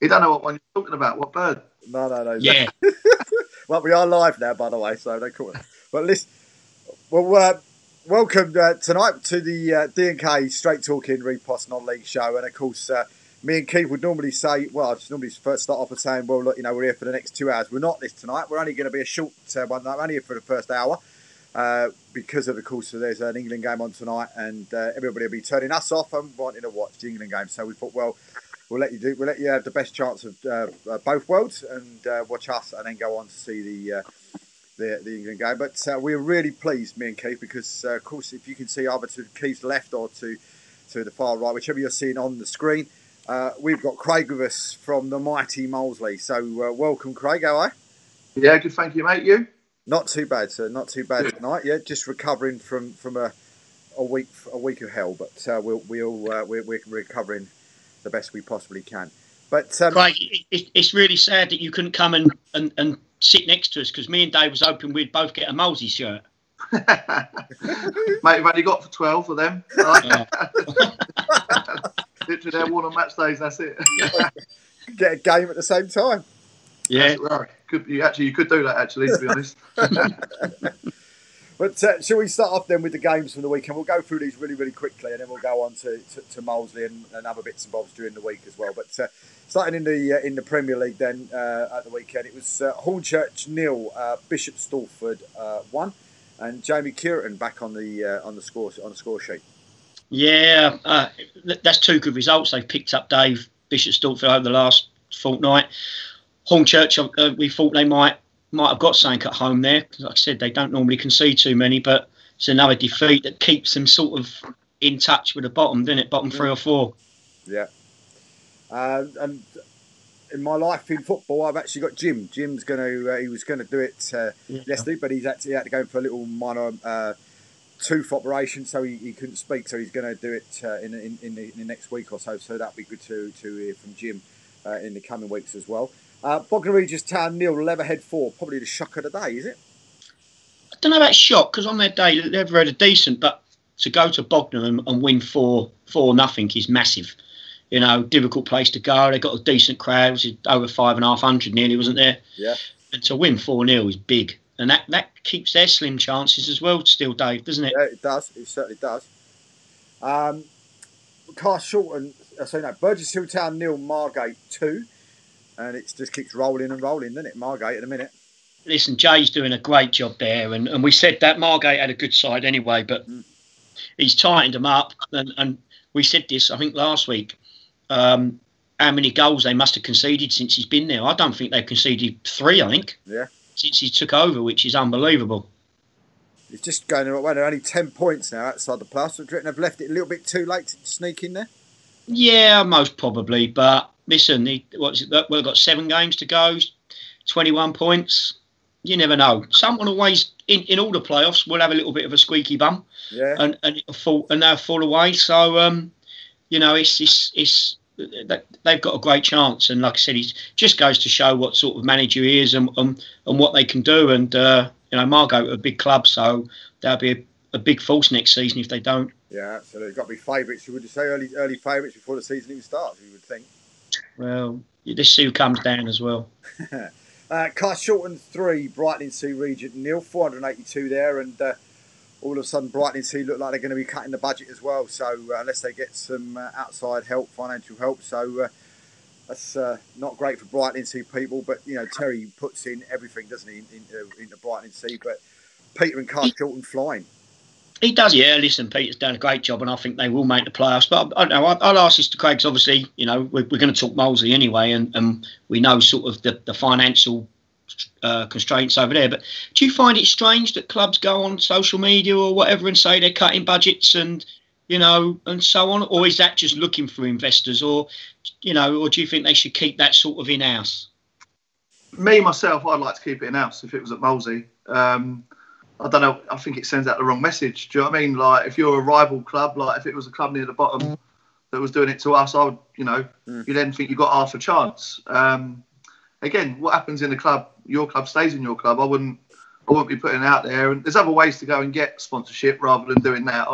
You don't know what one you're talking about. What bird? No. Yeah. Well, we are live now, by the way, so don't call it. But listen, welcome tonight to the D&K Straight Talking Reposs Non-League show. And of course, me and Keith would normally say, well, I just normally first start off with saying, well, look, we're here for the next 2 hours. We're not this tonight. We're only going to be a short one. I'm only here for the first hour because of course, there's an England game on tonight, and everybody will be turning us off and wanting to watch the England game. So we thought, well, we'll let you have the best chance of both worlds and watch us, and then go on to see the England game. But we're really pleased, me and Keith, because of course, if you can see either to Keith's left or to the far right, whichever you're seeing on the screen, we've got Craig with us from the mighty Molesley. So welcome, Craig. How are you? Yeah, good. Thank you, mate. You? Not too bad, sir. Not too bad tonight. Yeah, just recovering from a week of hell, but we're recovering the best we possibly can. But Craig, it's really sad that you couldn't come and sit next to us, because me and Dave was hoping we'd both get a Molesey shirt. Mate, we've only got for 12 of them. Right? Literally, they're worn on match days. That's it. Get a game at the same time. Yeah, right. You could do that, actually, to be honest. But shall we start off then with the games from the weekend? We'll go through these really, really quickly, and then we'll go on to Molesley and other bits and bobs during the week as well. But starting in the Premier League then at the weekend, it was Hornchurch 0, Bishop Stortford 1, and Jamie Curtin back on the score sheet. Yeah, that's two good results they've picked up, Dave. Bishop Stortford over the last fortnight. Hornchurch, we thought they might have got something at home there, because like I said, they don't normally concede too many, but it's another defeat that keeps them sort of in touch with the bottom, doesn't it? Bottom 3 or 4. Yeah. And in my life in football, I've actually got Jim. Jim's he was gonna do it yesterday, but he had to go for a little minor tooth operation, so he couldn't speak. So he's going to do it in the next week or so. So that'll be good to hear from Jim in the coming weeks as well. Bognor Regis Town 0, Leatherhead 4. Probably the shock of the day, is it? I don't know about shock, because on their day they've had a decent, but to go to Bognor and win 4-0 is massive. Difficult place to go. They've got a decent crowd, which is over 5,500 nearly, wasn't there? Yeah. And to win 4-0 is big, and that keeps their slim chances as well. Still, Dave, doesn't it? Yeah, it does. It certainly does. Burgess Hill Town 0, Margate 2. And it just keeps rolling and rolling, doesn't it, Margate, at a minute? Listen, Jay's doing a great job there. And we said that Margate had a good side anyway, but he's tightened them up. And we said this, I think, last week, how many goals they must have conceded since he's been there. I don't think they've conceded 3, I think, since he took over, which is unbelievable. He's just going the right way. They're only 10 points now outside the plus. Do you reckon they've left it a little bit too late to sneak in there? Yeah, most probably, but... Listen, they've got 7 games to go, 21 points. You never know. Someone always, in all the playoffs, will have a little bit of a squeaky bum, and they'll fall away. So, it's they've got a great chance. And like I said, it just goes to show what sort of manager he is and what they can do. And Margate are a big club, so they'll be a big force next season if they don't. Yeah, absolutely. Got to be favourites. Would you say early favourites before the season even starts? You would think. Well, let's see who comes down as well. Carshalton 3, Brightling Sea Regent 0, 482 there, and all of a sudden Brightling Sea look like they're going to be cutting the budget as well. So unless they get some outside help, financial help, so that's not great for Brightling Sea people. But Terry puts in everything, doesn't he, into Brightling Sea? But Peter and Carshalton flying. He does, yeah. Listen, Peter's done a great job, and I think they will make the playoffs. But I don't know. I'll ask this to Craig's. Obviously, we're going to talk Molesley anyway, and we know sort of the financial constraints over there. But do you find it strange that clubs go on social media or whatever and say they're cutting budgets and so on, or is that just looking for investors, or do you think they should keep that sort of in house? Me myself, I'd like to keep it in house if it was at Molesley. I don't know. I think it sends out the wrong message. Do you know what I mean? Like, if you're a rival club, like if it was a club near the bottom that was doing it to us, I would, you then think you got half a chance. Again, what happens in the club? Your club stays in your club. I wouldn't be putting it out there. And there's other ways to go and get sponsorship rather than doing that.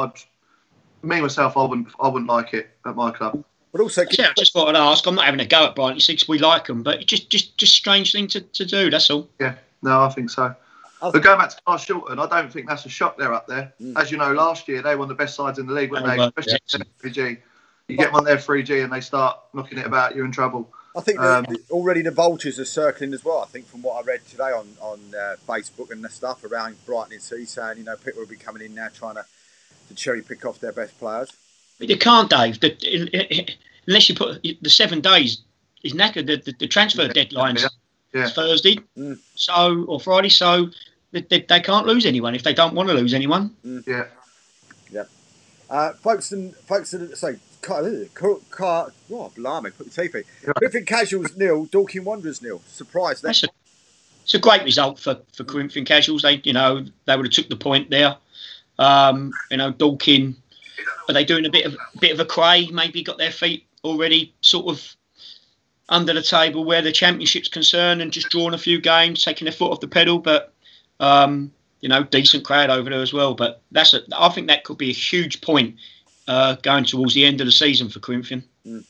Me myself, I wouldn't like it at my club. But also, yeah, I just thought I'd ask. I'm not having a go at Brighton because we like them, but just strange thing to do. That's all. Yeah, no, I think so. But going back to Carl Shilton, I don't think that's a shock they're up there. As you know, last year they were one of the best sides in the league, weren't they? Especially 3G. You get them on their 3G and they start knocking it about, you're in trouble. I think already the vultures are circling as well. I think from what I read today on Facebook and the stuff around Brighton and City saying, people will be coming in now trying to cherry pick off their best players. But you can't, Dave. Unless you put the 7 days is knackered. The transfer deadline's Thursday, or Friday. So they can't lose anyone if they don't want to lose anyone. Yeah. Folkestone, sorry, blimey, put your teeth in. Corinthian Casuals 0, Dorking Wanderers 0. Surprise there. It's a great result for Corinthian Casuals. They would have took the point there. Dorking, are they doing a bit of a cray? Maybe got their feet already sort of under the table where the championship's concerned and just drawn a few games, taking their foot off the pedal. But decent crowd over there as well. But I think that could be a huge point going towards the end of the season for Corinthian.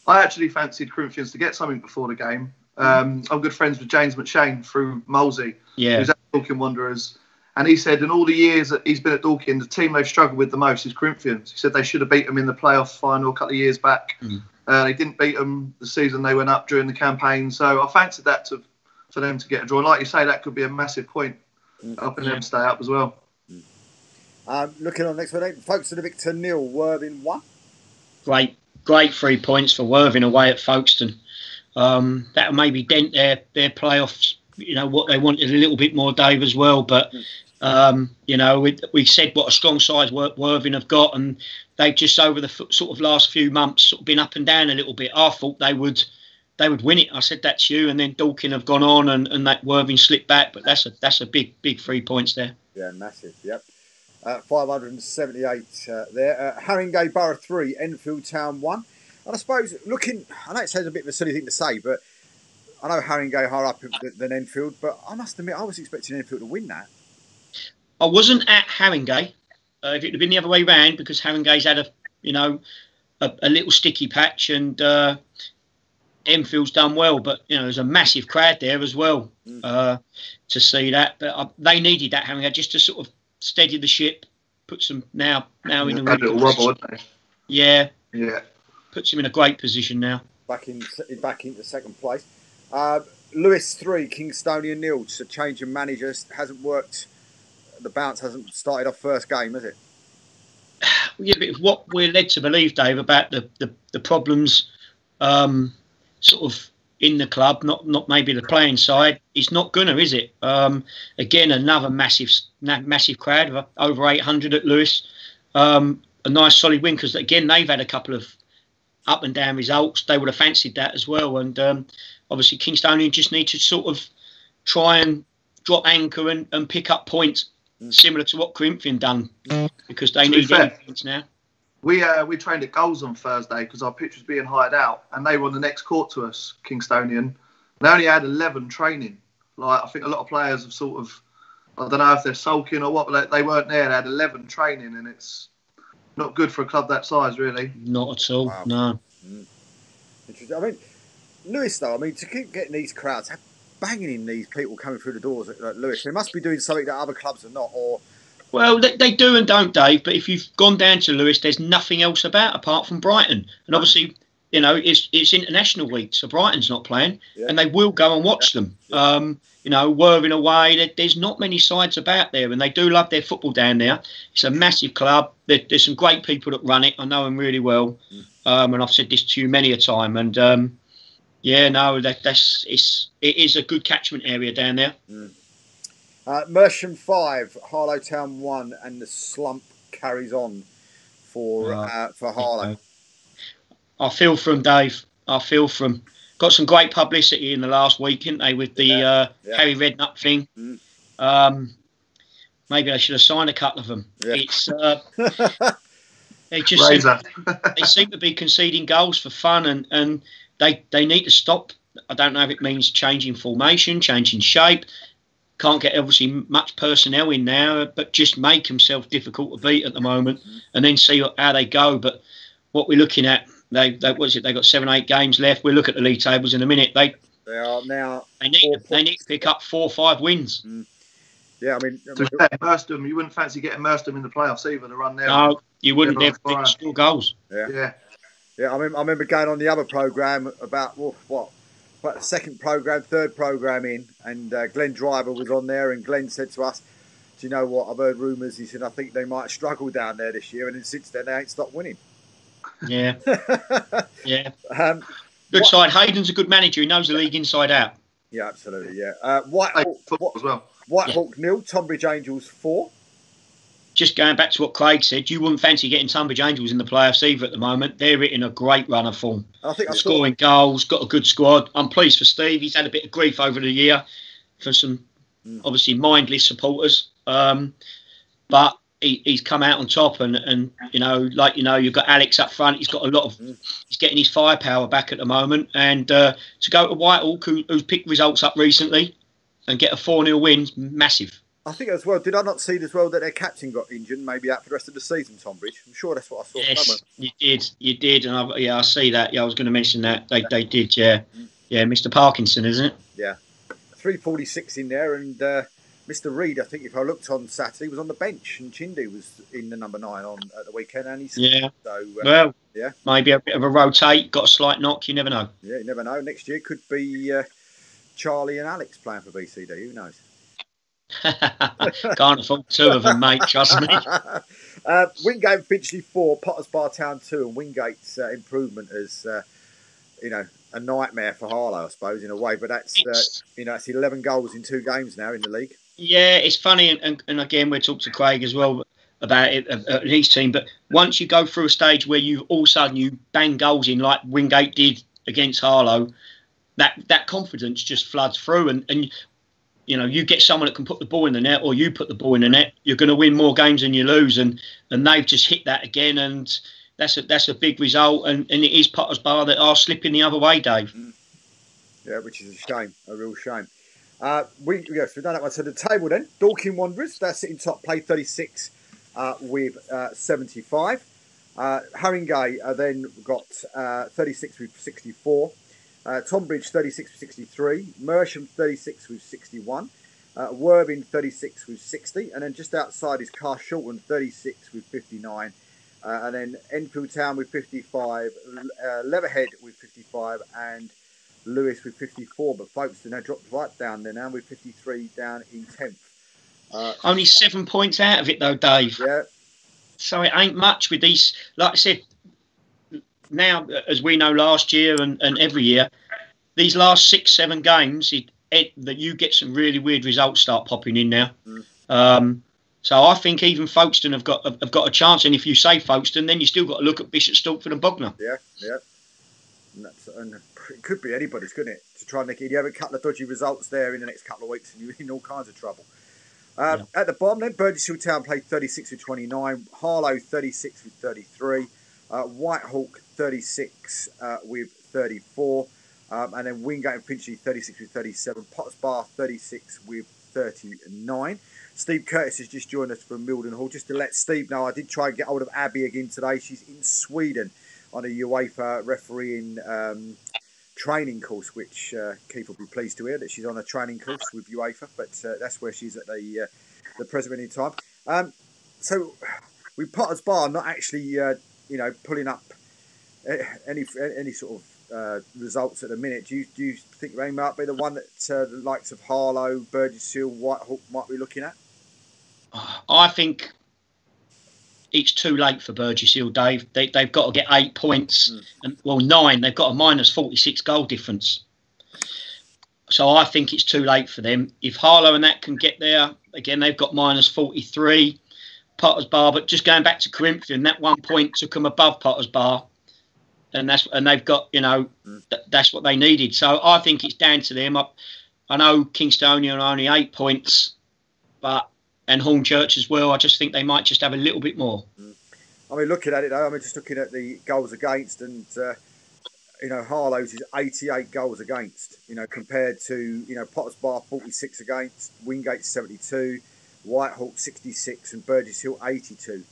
I actually fancied Corinthians to get something before the game. I'm good friends with James McShane through Molesey, who's at Dorking Wanderers. And he said in all the years that he's been at Dorking, the team they've struggled with the most is Corinthians. He said they should have beat them in the playoff final a couple of years back. They didn't beat them the season they went up during the campaign. So I fancied that for them to get a draw. And like you say, that could be a massive point helping them stay up as well. Looking on the next one, Folkestone Victor 0, Worthing 1. Great 3 points for Worthing away at Folkestone. That'll maybe dent their playoffs. What they wanted a little bit more, Dave, as well. But we said what a strong side Worthing have got, and they've just over the sort of last few months sort of been up and down a little bit. I thought they would win it. I said that to you, and then Dorking have gone on, and that Worthing slipped back. But that's a big 3 points there. Yeah, massive. Yep. 578 there. Haringey Borough 3, Enfield Town 1. And I suppose I know it sounds a bit of a silly thing to say, but I know Haringey higher up than Enfield, but I must admit I was expecting Enfield to win that. I wasn't at Haringey. If it had been the other way round, because Haringey's had a little sticky patch, and Enfield's done well, but there's a massive crowd there as well to see that. But they needed that Haringey just to sort of steady the ship, puts them now in a little wobble, wouldn't they? Yeah. Puts him in a great position now. Back into second place. Lewis 3, Kingstonian 0. Just a change of manager hasn't worked. The bounce hasn't started off first game, has it? Yeah, but what we're led to believe, Dave, about the problems sort of in the club, not maybe the playing side, it's not gonna, is it? Again, another massive crowd of over 800 at Lewis. A nice solid win, because again they've had a couple of up and down results. They would have fancied that as well, and obviously Kingstonian just need to sort of try and drop anchor and pick up points, similar to what Corinthian done, because they need points now. We trained at Goals on Thursday because our pitch was being hired out, and they were on the next court to us, Kingstonian. They only had 11 training. Like, I think a lot of players have sort of, I don't know if they're sulking or what, but they weren't there. They had 11 training, and it's not good for a club that size, really. Not at all. Wow. No. Interesting. I mean, Lewis, though, to keep getting these crowds, banging in these people coming through the doors at Lewis, they must be doing something that other clubs are not, or... Well, they do and don't, Dave. But if you've gone down to Lewis, there's nothing else about apart from Brighton. And obviously, it's international week, so Brighton's not playing, and they will go and watch them. Worthing away, there's not many sides about there, and they do love their football down there. It's a massive club. There's some great people that run it. I know them really well, and I've said this to you many a time. And it is a good catchment area down there. Mersham 5, Harlow Town 1, and the slump carries on for Harlow. I feel for them, Dave. I feel for them. Got some great publicity in the last week, didn't they, with the Harry Redknapp thing? Maybe they should have signed a couple of them. Yeah. It's they seem to be conceding goals for fun, and they need to stop. I don't know if it means changing formation, changing shape. Can't get obviously much personnel in now, but just make himself difficult to beat at the moment, and then see how they go. But what we're looking at, They what's it? They got 7-8 games left. We'll look at the league tables in a minute. They are now. They need to pick up 4 or 5 wins. Yeah, I mean, Merstham, you wouldn't fancy getting Merstham in the playoffs either to run there. No, you wouldn't. They've score goals. Yeah. I remember going on the other programme about the second programme, third programme in, and Glenn Driver was on there, and Glenn said to us, "Do you know what? I've heard rumours." He said, "I think they might struggle down there this year," and then since then they ain't stopped winning. Yeah, yeah. Good side. Hayden's a good manager. He knows the league inside out. Yeah, absolutely. Yeah. Whitehawk as well. Whitehawk 0, Tonbridge Angels 4. Just going back to what Craig said, you wouldn't fancy getting Tunbridge Angels in the playoffs either at the moment. They're in a great run of form. Scoring goals, got a good squad. I'm pleased for Steve. He's had a bit of grief over the year for some obviously mindless supporters. But he's come out on top, and you've got Alex up front. He's got a lot of. He's getting his firepower back at the moment, and to go to Whitehawk, who's picked results up recently, and get a 4-0 win, massive. I think as well. Did I not see as well that their captain got injured and maybe out for the rest of the season, Tonbridge? I'm sure that's what I saw. Yes, you did, and I see that. Yeah, I was going to mention that they did. Yeah, Mr. Parkinson, isn't it? Yeah, 346 in there, and Mr. Reid, I think if I looked on Saturday, was on the bench, and Chindy was in the number 9 on at the weekend, and he's so maybe a bit of a rotate, got a slight knock. You never know. Yeah, you never know. Next year could be Charlie and Alex playing for BCD. Who knows? Can't afford 2 of them, mate. Trust me. Wingate and Finchley 4, Potters Bar Town 2, and Wingate's improvement is, a nightmare for Harlow, I suppose, in a way. But that's it's 11 goals in 2 games now in the league. Yeah, it's funny, and again, we'll talk to Craig as well about it at his team. But once you go through a stage where you all of a sudden you bang goals in like Wingate did against Harlow, that confidence just floods through, and you get someone that can put the ball in the net, or you put the ball in the net, you're going to win more games than you lose. And they've just hit that again, and that's a big result. And it is Potters Bar that are slipping the other way, Dave. Yeah, which is a shame, a real shame. We've done that one. So the table then, Dorking Wanderers, they're sitting top, play 36 with 75. Haringey then got 36 with 64. Tonbridge 36 with 63, Mersham 36 with 61, Worthing 36 with 60, and then just outside is Carshalton 36 with 59, and then Enfield Town with 55, Leatherhead with 55, and Lewis with 54. But Folkestone now dropped right down there now with 53 down in 10th. Only 7 points out of it though, Dave. Yeah. So it ain't much with these. Like I said, now, as we know, last year and every year, these last 6-7 games, that you get some really weird results start popping in now. So I think even Folkestone have got a chance. And if you say Folkestone, then you still got to look at Bishop Stortford and Bognor. Yeah. And it could be anybody's, couldn't it? To try and make it. You have a couple of dodgy results there in the next couple of weeks, and you're in all kinds of trouble. At the bottom, then Burgess Hill Town played 36 with 29, Harlow 36 with 33, Whitehawk 36 with 34, and then Wingate and Finchley 36 with 37, Potters Bar 36 with 39. Steve Curtis has just joined us from Mildenhall. Just to let Steve know, I did try and get hold of Abby again today. She's in Sweden on a UEFA refereeing training course, which Keith will be pleased to hear that she's on a training course with UEFA, but that's where she's at the present in time. So with Potters Bar not actually pulling up any sort of results at the minute, do you think they might be the one that the likes of Harlow, Burgess Hill, Whitehawk might be looking at? I think it's too late for Burgess Hill, Dave. They've got to get 8 points, and 9. They've got a minus 46 goal difference. So I think it's too late for them. If Harlow and that can get there, again, they've got minus 43. Potters Bar, but just going back to Corinthian, that 1 point took them above Potters Bar, and they've got that's what they needed. So I think it's down to them. I know Kingstonian are only 8 points, and Hornchurch as well. I just think they might just have a little bit more. I mean, looking at it though, just looking at the goals against, and Harlow's is 88 goals against. Compared to Potters Bar 46 against, Wingate 72, Whitehawk 66, and Burgess Hill 82.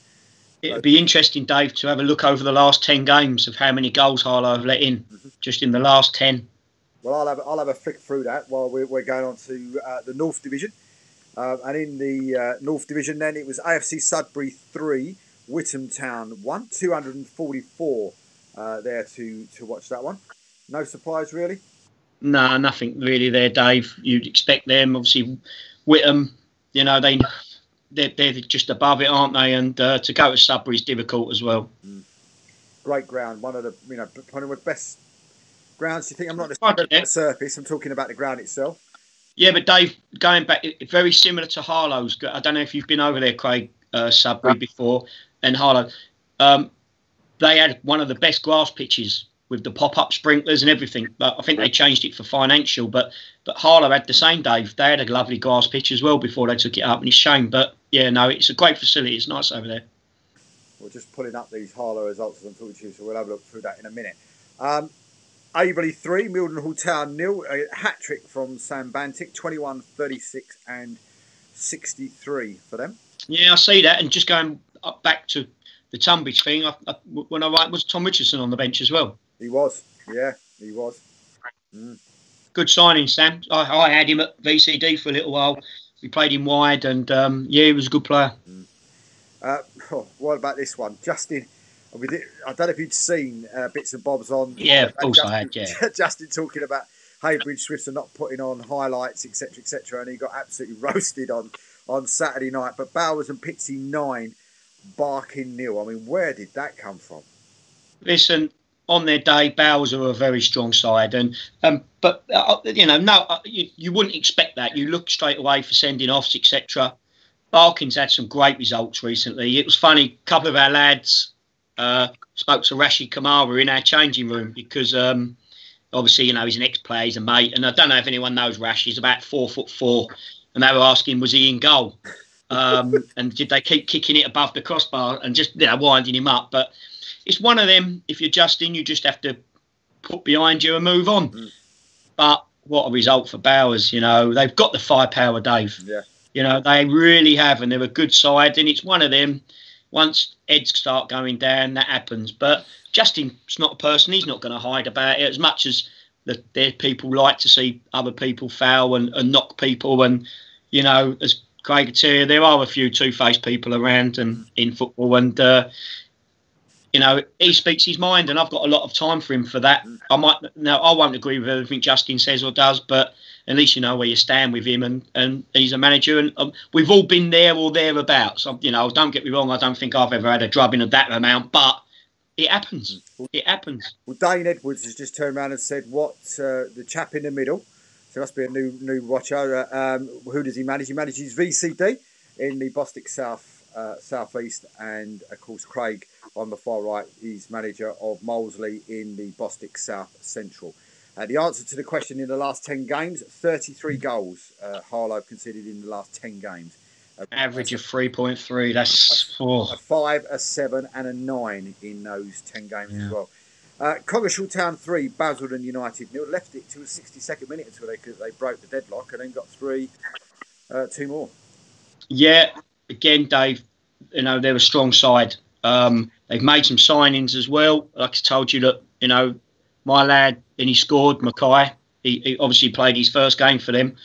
It'd be interesting, Dave, to have a look over the last 10 games of how many goals Harlow have let in just in the last 10. Well, I'll have a flick through that while we're going on to the North Division. And in the North Division then, it was AFC Sudbury 3, Whittam Town 1, 244 there to watch that one. No surprise, really? No, nothing really there, Dave. You'd expect them. Obviously, Whittam, you know, they're just above it, aren't they? And to go to Sudbury is difficult as well. Great ground, one of the one of the best grounds. You think I'm not just talking about the surface? I'm talking about the ground itself. Yeah, but Dave, going back, very similar to Harlow's. I don't know if you've been over there, Craig, Sudbury before, and Harlow. They had one of the best grass pitches with the pop-up sprinklers and everything. But I think they changed it for financial. But Harlow had the same, Dave. They had a lovely grass pitch as well before they took it up, and it's a shame. But yeah, no, it's a great facility. It's nice over there. We're just pulling up these Harlow results as I'm talking to you, so we'll have a look through that in a minute. Averley 3, Mildenhall Town 0. A hat-trick from Sam Bantic, 21, 36 and 63 for them. Yeah, I see that. And just going up back to the Tunbridge thing, when I write, was Tom Richardson on the bench as well? He was, yeah, he was. Good signing, Sam. I had him at VCD for a little while. We played him wide, and yeah, he was a good player. What about this one? Justin, I don't know if you'd seen bits and bobs on. Yeah, of course Justin, I had, yeah. Justin talking about Haybridge Swifts are not putting on highlights, etc., and he got absolutely roasted on Saturday night. But Bowers and Pitsy 9, Barking 0. I mean, where did that come from? Listen, on their day, Bowers are a very strong side, and but you know, no, you wouldn't expect that. You look straight away for sending offs, etc. Barking's had some great results recently. It was funny, a couple of our lads spoke to Rashid Kamara in our changing room because obviously, you know, he's an ex-player, he's a mate, and I don't know if anyone knows Rash. He's about 4'4", and they were asking, was he in goal? And did they keep kicking it above the crossbar and just winding him up? But it's one of them. If you're Justin, you just have to put behind you and move on. But what a result for Bowers! You know, they've got the firepower, Dave. Yeah. You know, they really have, and they're a good side. And it's one of them. Once heads start going down, that happens. But Justin's not a person. He's not going to hide about it as much as their people like to see other people foul and knock people. And, you know, as Craig would tell you, there are a few two-faced people around and in football. And, you know, he speaks his mind, and I've got a lot of time for him for that. I won't agree with everything Justin says or does, but at least you know where you stand with him, and he's a manager, and we've all been there or thereabouts. You know, don't get me wrong, I don't think I've ever had a drubbing of that amount, but it happens. It happens. Well, Dane Edwards has just turned around and said, "What the chap in the middle?" So must be a new watcher. Who does he manage? He manages VCD in the Bostik South East, and of course Craig on the far right. He's manager of Molesley in the Bostik South Central. The answer to the question: in the last 10 games, 33 goals Harlow conceded in the last 10 games. Average of 3.3. That's a 5, a 7, and a 9 in those 10 games as well. Coggeshall Town 3, Basildon United 0. Left it to the 62nd minute until they broke the deadlock, and then got 2 more. Yeah, again, Dave. You know, they're a strong side. They've made some signings as well. Like I told you, that you know, my lad, and he scored, Mackay. He obviously played his first game for them,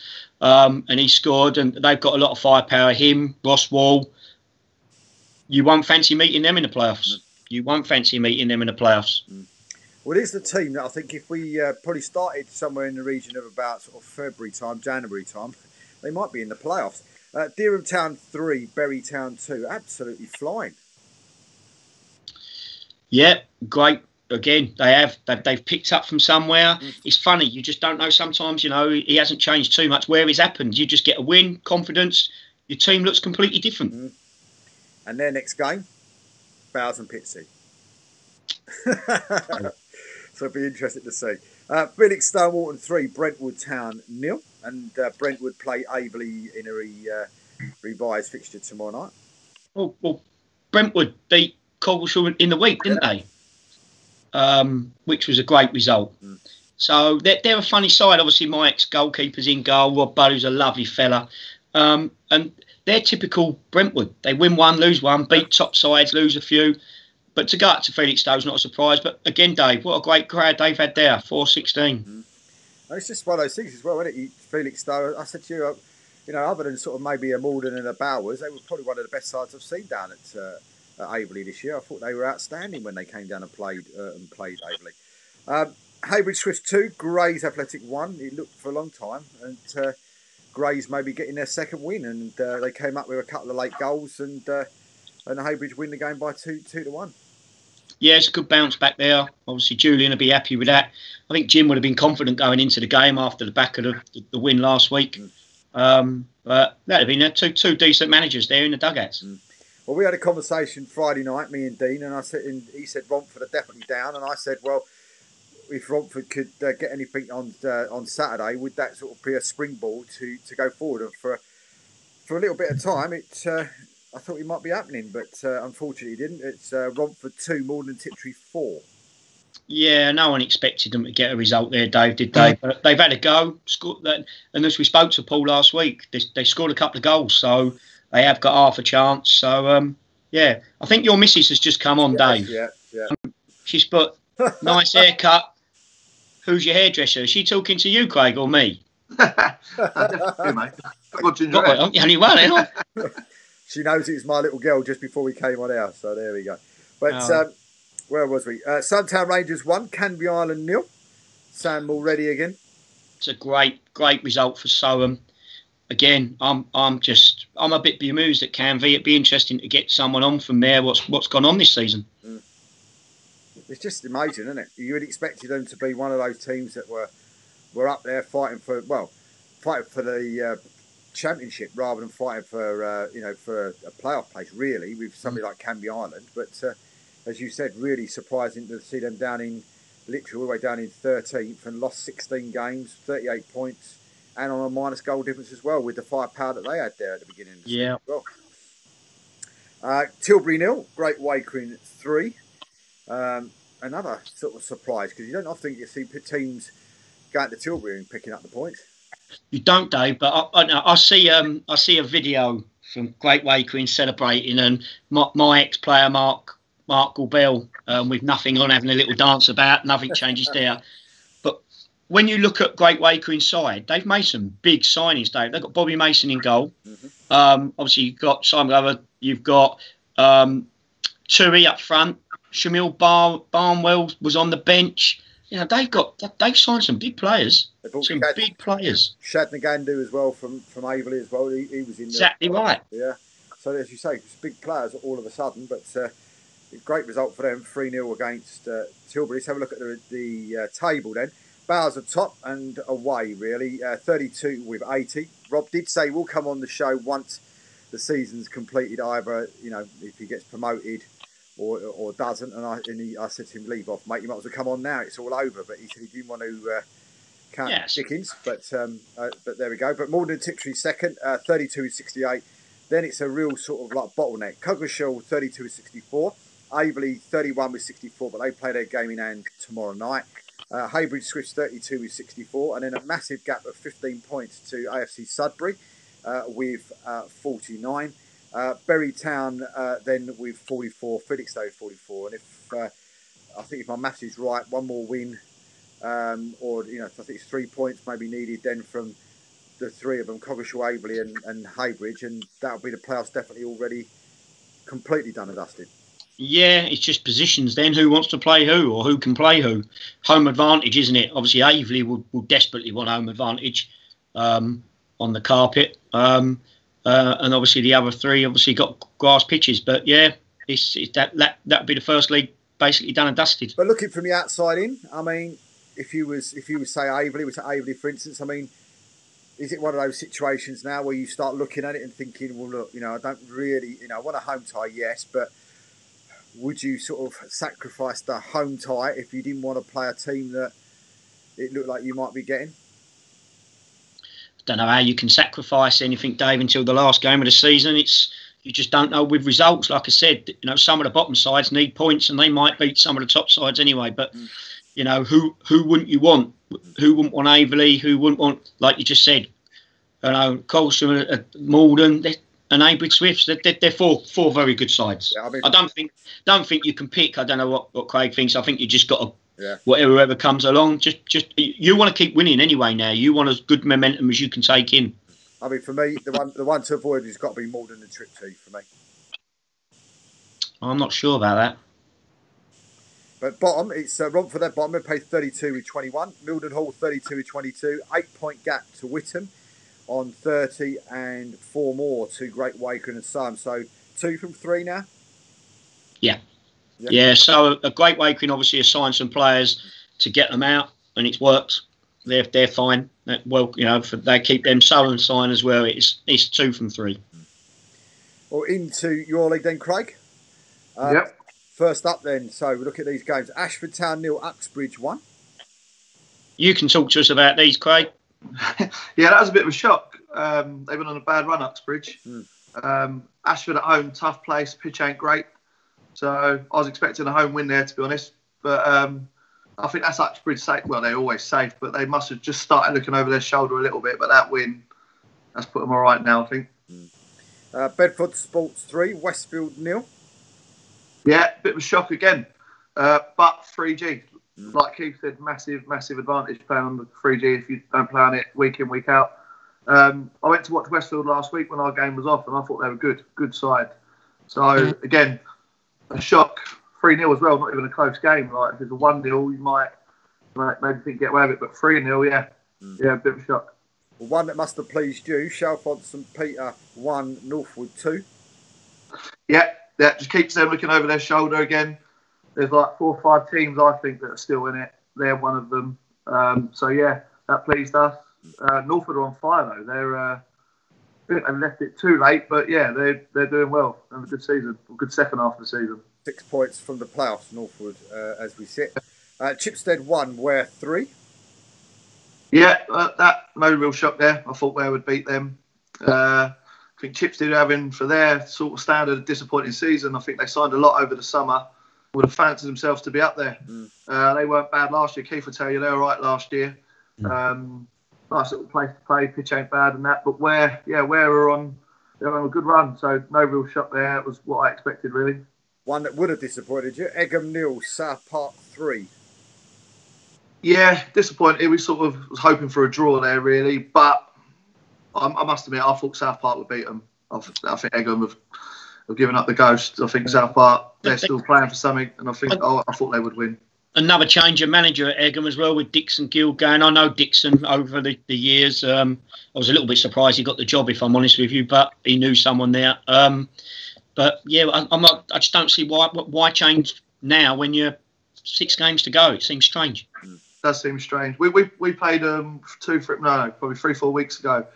and he scored. And they've got a lot of firepower. Him, Ross Wall. You won't fancy meeting them in the playoffs. You won't fancy meeting them in the playoffs. Well, it is the team that I think if we probably started somewhere in the region of about sort of February time, January time, they might be in the playoffs. Dereham Town 3, Bury Town 2, absolutely flying. Yeah, great. Again, they've picked up from somewhere. It's funny, you just don't know sometimes. You know, he hasn't changed too much where he's happened. You just get a win, confidence. Your team looks completely different. And their next game, Bowers and Pitsy. So it'll be interesting to see. Phoenix Stonewarton 3, Brentwood Town 0, and Brentwood play Averley in a revised fixture tomorrow night. Well, Brentwood beat Coggeshall in the week, didn't they? Which was a great result. So they're a funny side. Obviously, my ex-goalkeeper's in goal. Rob Bowe's a lovely fella. And they're typical Brentwood. They win one, lose one, beat top sides, lose a few. But to go up to Felixstowe is not a surprise. But again, Dave, what a great crowd they've had there, 416. Mm. It's just one of those things as well, isn't it? Felixstowe, I said to you, other than sort of maybe a Malden and a Bowers, they were probably one of the best sides I've seen down at Aveley this year. I thought they were outstanding when they came down and played Aveley. Haybridge Swift 2, Grays Athletic 1. It looked for a long time, and Grays maybe getting their second win, and they came up with a couple of late goals, and Haybridge win the game by 2-1. Yeah, it's a good bounce back there. Obviously, Julian will be happy with that. I think Jim would have been confident going into the game after the back of the win last week. But that would have been two decent managers there in the dugouts. Well, we had a conversation Friday night, me and Dean, and he said Romford are definitely down, and I said, well, if Romford could get anything on Saturday, would that sort of be a springboard to go forward? And for a little bit of time, I thought it might be happening, but unfortunately it didn't. It's Romford 2, Malden Tiptree 4. Yeah, no one expected them to get a result there, Dave, did they? But they've had a go. And as we spoke to Paul last week, they scored a couple of goals, so they have got half a chance. So, yeah, I think your missus has just come on, Dave. Yeah. She's put, nice haircut. Who's your hairdresser? Is she talking to you, Craig, or me? Definitely, mate. I'm the only one, ain't I? She knows it was my little girl just before we came on air, so there we go. But where was we? Suntown Rangers 1, Canby Island 0. Sandmore ready again. It's a great result for Soham. Again, I'm a bit bemused at Canvey. It'd be interesting to get someone on from there. What's gone on this season? It's just amazing, isn't it? You would expect them to be one of those teams that were up there fighting for the championship rather than fighting for a playoff place, really, with somebody like Canby Island. But as you said, really surprising to see them literally all the way down in 13th and lost 16 games, 38 points, and on a minus goal difference as well, with the firepower that they had there at the beginning of the season as well. Tilbury 0, Great Wakering 3. Another sort of surprise, because you don't often get to see teams going to Tilbury and picking up the points. You don't, Dave, but I see a video from Great Wakering celebrating, and my ex-player Mark Gorbell with nothing on, having a little dance about, nothing changes there. But when you look at Great Wakering side, they've made some big signings, Dave. They've got Bobby Mason in goal. Obviously, you've got Simon Glover. You've got Tui up front. Shamil Barnwell was on the bench. You know, they've signed some big players. Big players. Shad Nagandu as well from Aveley as well. He was in there. Exactly right. Yeah. So as you say, it's big players all of a sudden, but great result for them. 3-0 against Tilbury. Let's have a look at the table then. Bowers are top and away really. 32 with 80. Rob did say we'll come on the show once the season's completed, either if he gets promoted or doesn't, and I said to him, leave off, mate, you might as well come on now, it's all over. But he said he didn't want to count chickens, but there we go. But Malden Tiptree second, 32-68. Then it's a real sort of like bottleneck. Coggeshall 32-64, Aveley 31-64, but they play their game in hand tomorrow night. Haybridge Swifts 32-64, and then a massive gap of 15 points to AFC Sudbury with 49. Bury Town then with 44, Felixstowe 44, and I think if my maths is right, one more win, I think it's 3 points maybe needed then from the three of them, Coggeshall, Aveley and Haybridge, and that'll be the playoffs definitely already completely done and dusted. Yeah, it's just positions then, who wants to play who or who can play who. Home advantage, isn't it? Obviously, Aveley will desperately want home advantage on the carpet. And obviously the other three obviously got grass pitches, but yeah, it's that'd be the first league basically done and dusted. But looking from the outside in, I mean, if you was say Aveley, for instance, I mean, is it one of those situations now where you start looking at it and thinking, well, look, I don't really, I want a home tie, yes, but would you sort of sacrifice the home tie if you didn't want to play a team that it looked like you might be getting? Don't know how you can sacrifice anything, Dave, until the last game of the season. You just don't know with results. Like I said, some of the bottom sides need points, and they might beat some of the top sides anyway. But who wouldn't you want? Who wouldn't want Aveley? Who wouldn't want, like you just said, Colston, Malden? and Abrid Swifts. They're four very good sides. Yeah, I mean, I don't think you can pick. I don't know what Craig thinks. I think you just got to whatever comes along. Just you want to keep winning anyway. Now you want as good momentum as you can take in. I mean, for me, the one to avoid has got to be more than the trip to for me. I'm not sure about that. But bottom, it's Romford at bottom. They pay 32 with 21. Mildenhall 32 with 22. 8-point gap to Whittam on 30 and 4 more to Great Waker and Son. So 2 from 3 now. Yeah. So a Great Waker obviously assigned some players to get them out, and it's worked. They're fine. Well, they keep them so and sign as well. It's 2 from 3. Well, into your league then, Craig. Yep. First up then, so we look at these games. Ashford Town 0, Uxbridge 1. You can talk to us about these, Craig. Yeah, that was a bit of a shock. They've been on a bad run, Uxbridge. Ashford at home, tough place, pitch ain't great. So I was expecting a home win there, to be honest. But I think that's Uxbridge safe. Well, they're always safe, but they must have just started looking over their shoulder a little bit. But that win, that's put them all right now, I think. Bedford Sports 3, Westfield 0. Yeah, bit of a shock again. But 3G, like Keith said, massive advantage playing on the 3G if you don't play on it week in, week out. I went to watch Westfield last week when our game was off, and I thought they were good side. So, again, a shock. 3-0 as well, not even a close game. Like, if it's a 1-0, you might maybe think get away with it, but 3-0, yeah, a bit of a shock. Well, one that must have pleased you, Shalford St Peter 1, Northwood 2. Yeah, just keeps them looking over their shoulder again. There's like 4 or 5 teams, I think, that are still in it. They're one of them. So, yeah, that pleased us. Northwood are on fire, though. I think they've left it too late, but, yeah, they're doing well. And a good season, a good second half of the season. 6 points from the playoffs, Northwood, as we sit. Chipstead 1, Ware 3. Yeah, that no real shock there. I thought Ware would beat them. I think Chipstead are having, for their sort of standard, a disappointing season. I think they signed a lot over the summer. Would have fancied themselves to be up there. They weren't bad last year. Keith will tell you they were right last year. Nice little place to play. Pitch ain't bad and that. But Ware are on a good run. So no real shock there. It was what I expected, really. One that would have disappointed you, Egham 0, South Park 3. Yeah, disappointed. We sort of was hoping for a draw there, really. But I must admit, I thought South Park would beat them. I think Egham have given up the ghost. I think South Park, they're still playing for something. And I thought they would win. Another change of manager at Egham as well, with Dixon Gill going. I know Dixon over the years. I was a little bit surprised he got the job, if I'm honest with you, but he knew someone there. But yeah, I just don't see why change now when you're 6 games to go. It seems strange. It does seem strange. We played probably 3-4 weeks ago,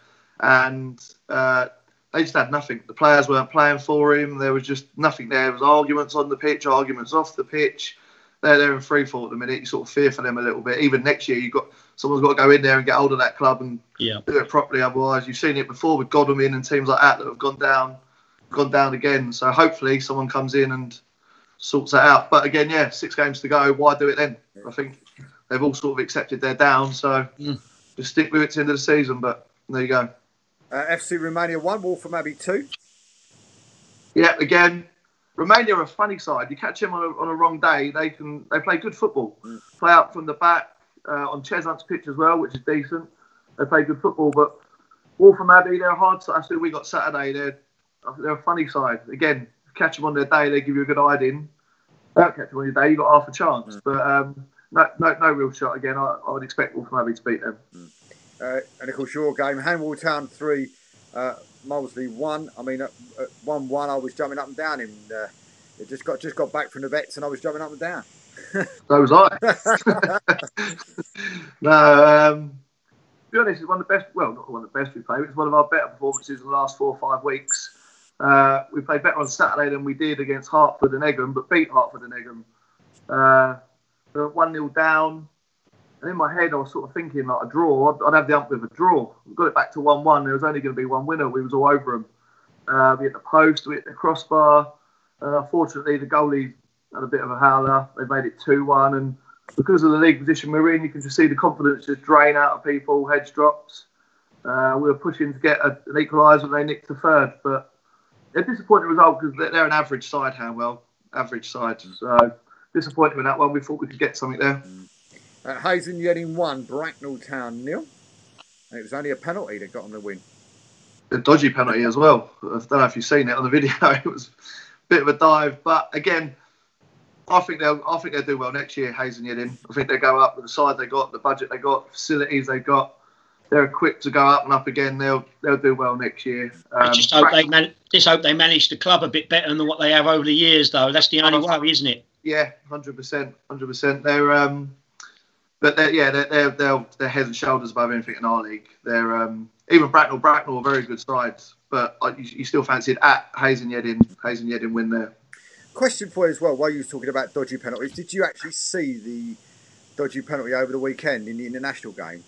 and they just had nothing. The players weren't playing for him. There was just nothing there. There was arguments on the pitch, arguments off the pitch. They're in free fall at the minute. You sort of fear for them a little bit. Even next year, someone's got to go in there and get hold of that club and do it properly. Otherwise, you've seen it before with Godalming and teams like that have gone down again. So hopefully someone comes in and sorts that out. But again, 6 games to go. Why do it then? I think they've all sort of accepted they're down. So just stick with it to the end of the season. But there you go. FC Romania 1, Waltham Abbey 2. Yeah, again, Romania are a funny side. You catch them on a wrong day, they play good football. Play out from the back on Cheshunt's pitch as well, which is decent. They play good football. But Waltham Abbey, they're a hard side. We got Saturday. They're a funny side. Again, catch them on their day, they give you a good hiding. Don't catch them on your day, you got half a chance. But no real shot. Again, I would expect Waltham Abbey to beat them. And of course, your game, Hanwell Town 3, Molesley 1. I mean, at 1-1, I was jumping up and down. It just got back from the vets, and I was jumping up and down. So was I. No, to be honest, it's one of the best. Well, not one of the best we played. It's one of our better performances in the last 4 or 5 weeks. We played better on Saturday than we did against Hertford and Egham, but beat Hertford and Egham. We were 1-0 down. And in my head, I was sort of thinking, like, a draw. I'd have the ump with a draw. We got it back to 1-1. There was only going to be one winner. We was all over them. We hit the post, we hit the crossbar. Fortunately, the goalie had a bit of a howler. They made it 2-1. And because of the league position we're in, you can just see the confidence just drain out of people. Heads drops. We were pushing to get an equaliser and they nicked the third. But A disappointing result because they're an average side, average side. So disappointed with that one. We thought we could get something there. Hazen Yedding 1, Bracknell Town 0. And it was only a penalty that got on the win. A dodgy penalty as well. I don't know if you've seen it on the video. It was a bit of a dive, but again, I think they'll do well next year. Hazen Yedding. I think they go up with the side they got, the budget they got, facilities they got. They're equipped to go up and up again. They'll do well next year. Just hope they manage the club a bit better than what they have over the years, though. That's the only worry, isn't it? Yeah, 100%. They're head and shoulders above anything in our league. They're even Bracknell are very good sides, but you still fancy it at Hazen Yedding win there. Question for you as well, while you were talking about dodgy penalties, did you actually see the dodgy penalty over the weekend in the international game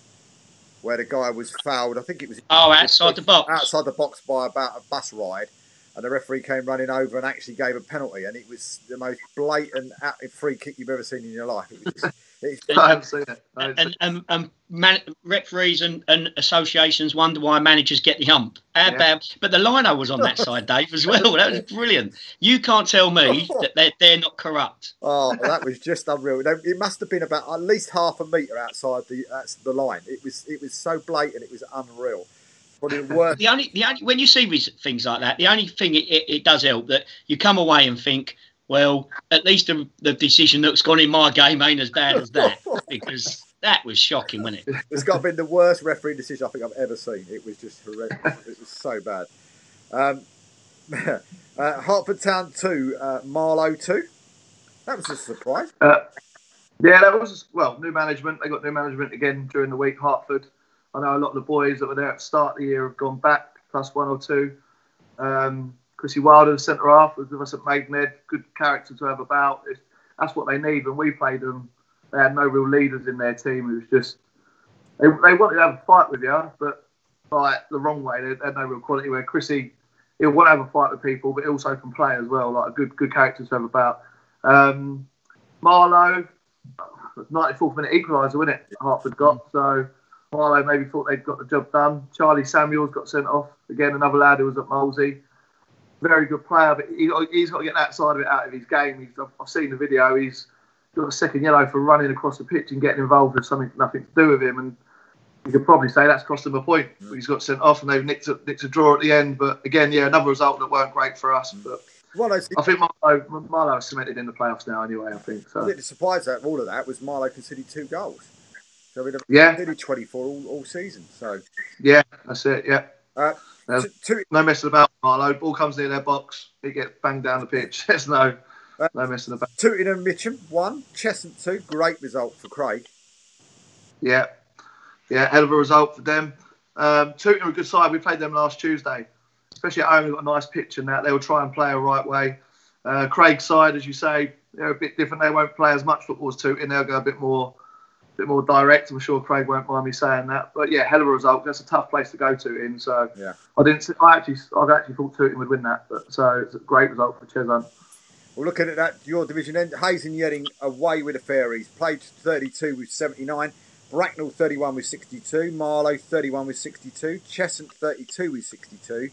where the guy was fouled? I think it was outside the box. Outside the box by about a bus ride, and the referee came running over and actually gave a penalty, and it was the most blatant free kick you've ever seen in your life. I haven't seen it. And referees and associations wonder why managers get the hump. But the lino was on that side, Dave, as well. That was brilliant. You can't tell me that they're not corrupt. Oh, that was just unreal. It must have been about at least half a metre outside the line. It was so blatant. It was unreal. The only when you see things like that, the only thing it does help that you come away and think, well, at least the decision that's gone in my game ain't as bad as that, because that was shocking, wasn't it? It's got to be the worst referee decision I think I've ever seen. It was just horrendous. It was so bad. Hertford Town 2, Marlow 2. That was a surprise. Yeah, that was, new management. They got new management again during the week, Hertford. I know a lot of the boys that were there at the start of the year have gone back, plus one or two. Chrissy Wilder, the centre half, was with us at Maidenhead. Good character to have about. That's what they need. When we played them, they had no real leaders in their team. It was just they wanted to have a fight with you, but like the wrong way. They had no real quality. Where Chrissy, he'll want to have a fight with people, but he also can play as well. Like a good character to have about. Marlow, 94th minute equaliser, wasn't it? Hertford got so. Marlow maybe thought they'd got the job done. Charlie Samuels got sent off. Again, another lad who was at Molesey. Very good player, but he's got to get that side of it out of his game. I've seen the video. He's got a second yellow for running across the pitch and getting involved with something nothing to do with him. And you could probably say that's cost him a point. He's got sent off and they've nicked a draw at the end. But again, another result that weren't great for us. But I think Marlow is cemented in the playoffs now anyway, I think. So. The surprise out of all of that was Marlow conceded 2 goals. So we'd have 24 all season. So yeah, that's it. Yeah. No messing about, Marlow. Ball comes near their box, it gets banged down the pitch. There's no messing about. Tooting and Mitcham 1, Cheshunt 2. Great result for Craig. Yeah, hell of a result for them. Tooting are a good side. We played them last Tuesday, especially at home. They've got a nice pitch and that. They will try and play a right way. Craig's side, as you say, they're a bit different. They won't play as much football as Tooting. They'll go a bit more direct. I'm sure Craig won't mind me saying that, but hell of a result. That's a tough place to go to in. So I actually thought Tooting would win that, but so it's a great result for Cheshunt. Well, looking at that, your division end, Hazen Yedding away with the Fairies, played 32 with 79, Bracknell 31 with 62, Marlow 31 with 62, Cheshunt 32 with 62,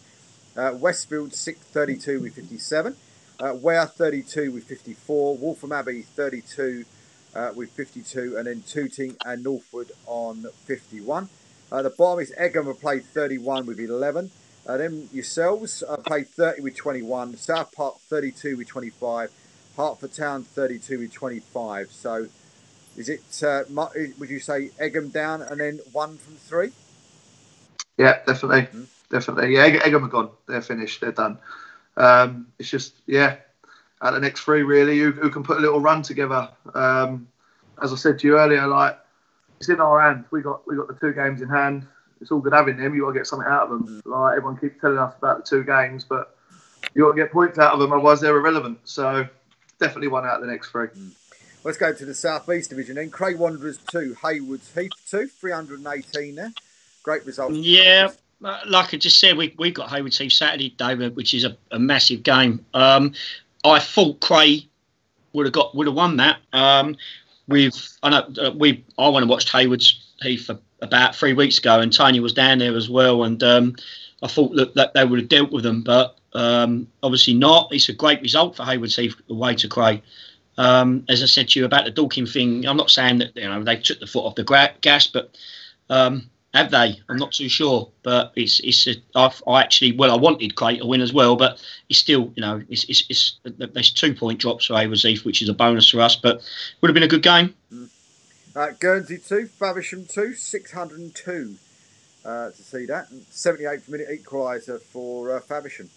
Westfield 32 with 57, Ware 32 with 54, Waltham Abbey 32 with 52, and then Tooting and Northwood on 51. The bottom is Egham have played 31 with 11. Then yourselves played 30 with 21. South Park 32 with 25. Hertford Town 32 with 25. So is it, would you say Egham down and then 1 from 3? Yeah, definitely. Definitely. Yeah, Egham are gone. They're finished. They're done. It's just, at the next 3 really, who can put a little run together. As I said to you earlier, like it's in our hands. We got the 2 games in hand. It's all good having them. You got to get something out of them. Like everyone keeps telling us about the 2 games, but you got to get points out of them, otherwise they're irrelevant. So definitely one out of the next 3. Let's go to the South East Division then. Craig Wanderers 2, Haywards Heath 2, 318 there. Great result. Yeah. Like I just said, we've got Haywards Heath Saturday, David, which is a massive game. I thought Cray would have won that. I went and watched Haywards Heath about 3 weeks ago, and Tony was down there as well. And I thought that they would have dealt with them, but Obviously not. It's a great result for Haywards Heath away to Cray. As I said to you about the Dorking thing, I'm not saying that they took the foot off the gas, but have they? I'm not too sure. But I wanted Cray to win as well, but it's still there's 2 point drops for Haywards Heath, which is a bonus for us. But would have been a good game. Guernsey 2, Faversham 2, 602 to see that. 78th minute equaliser for Faversham.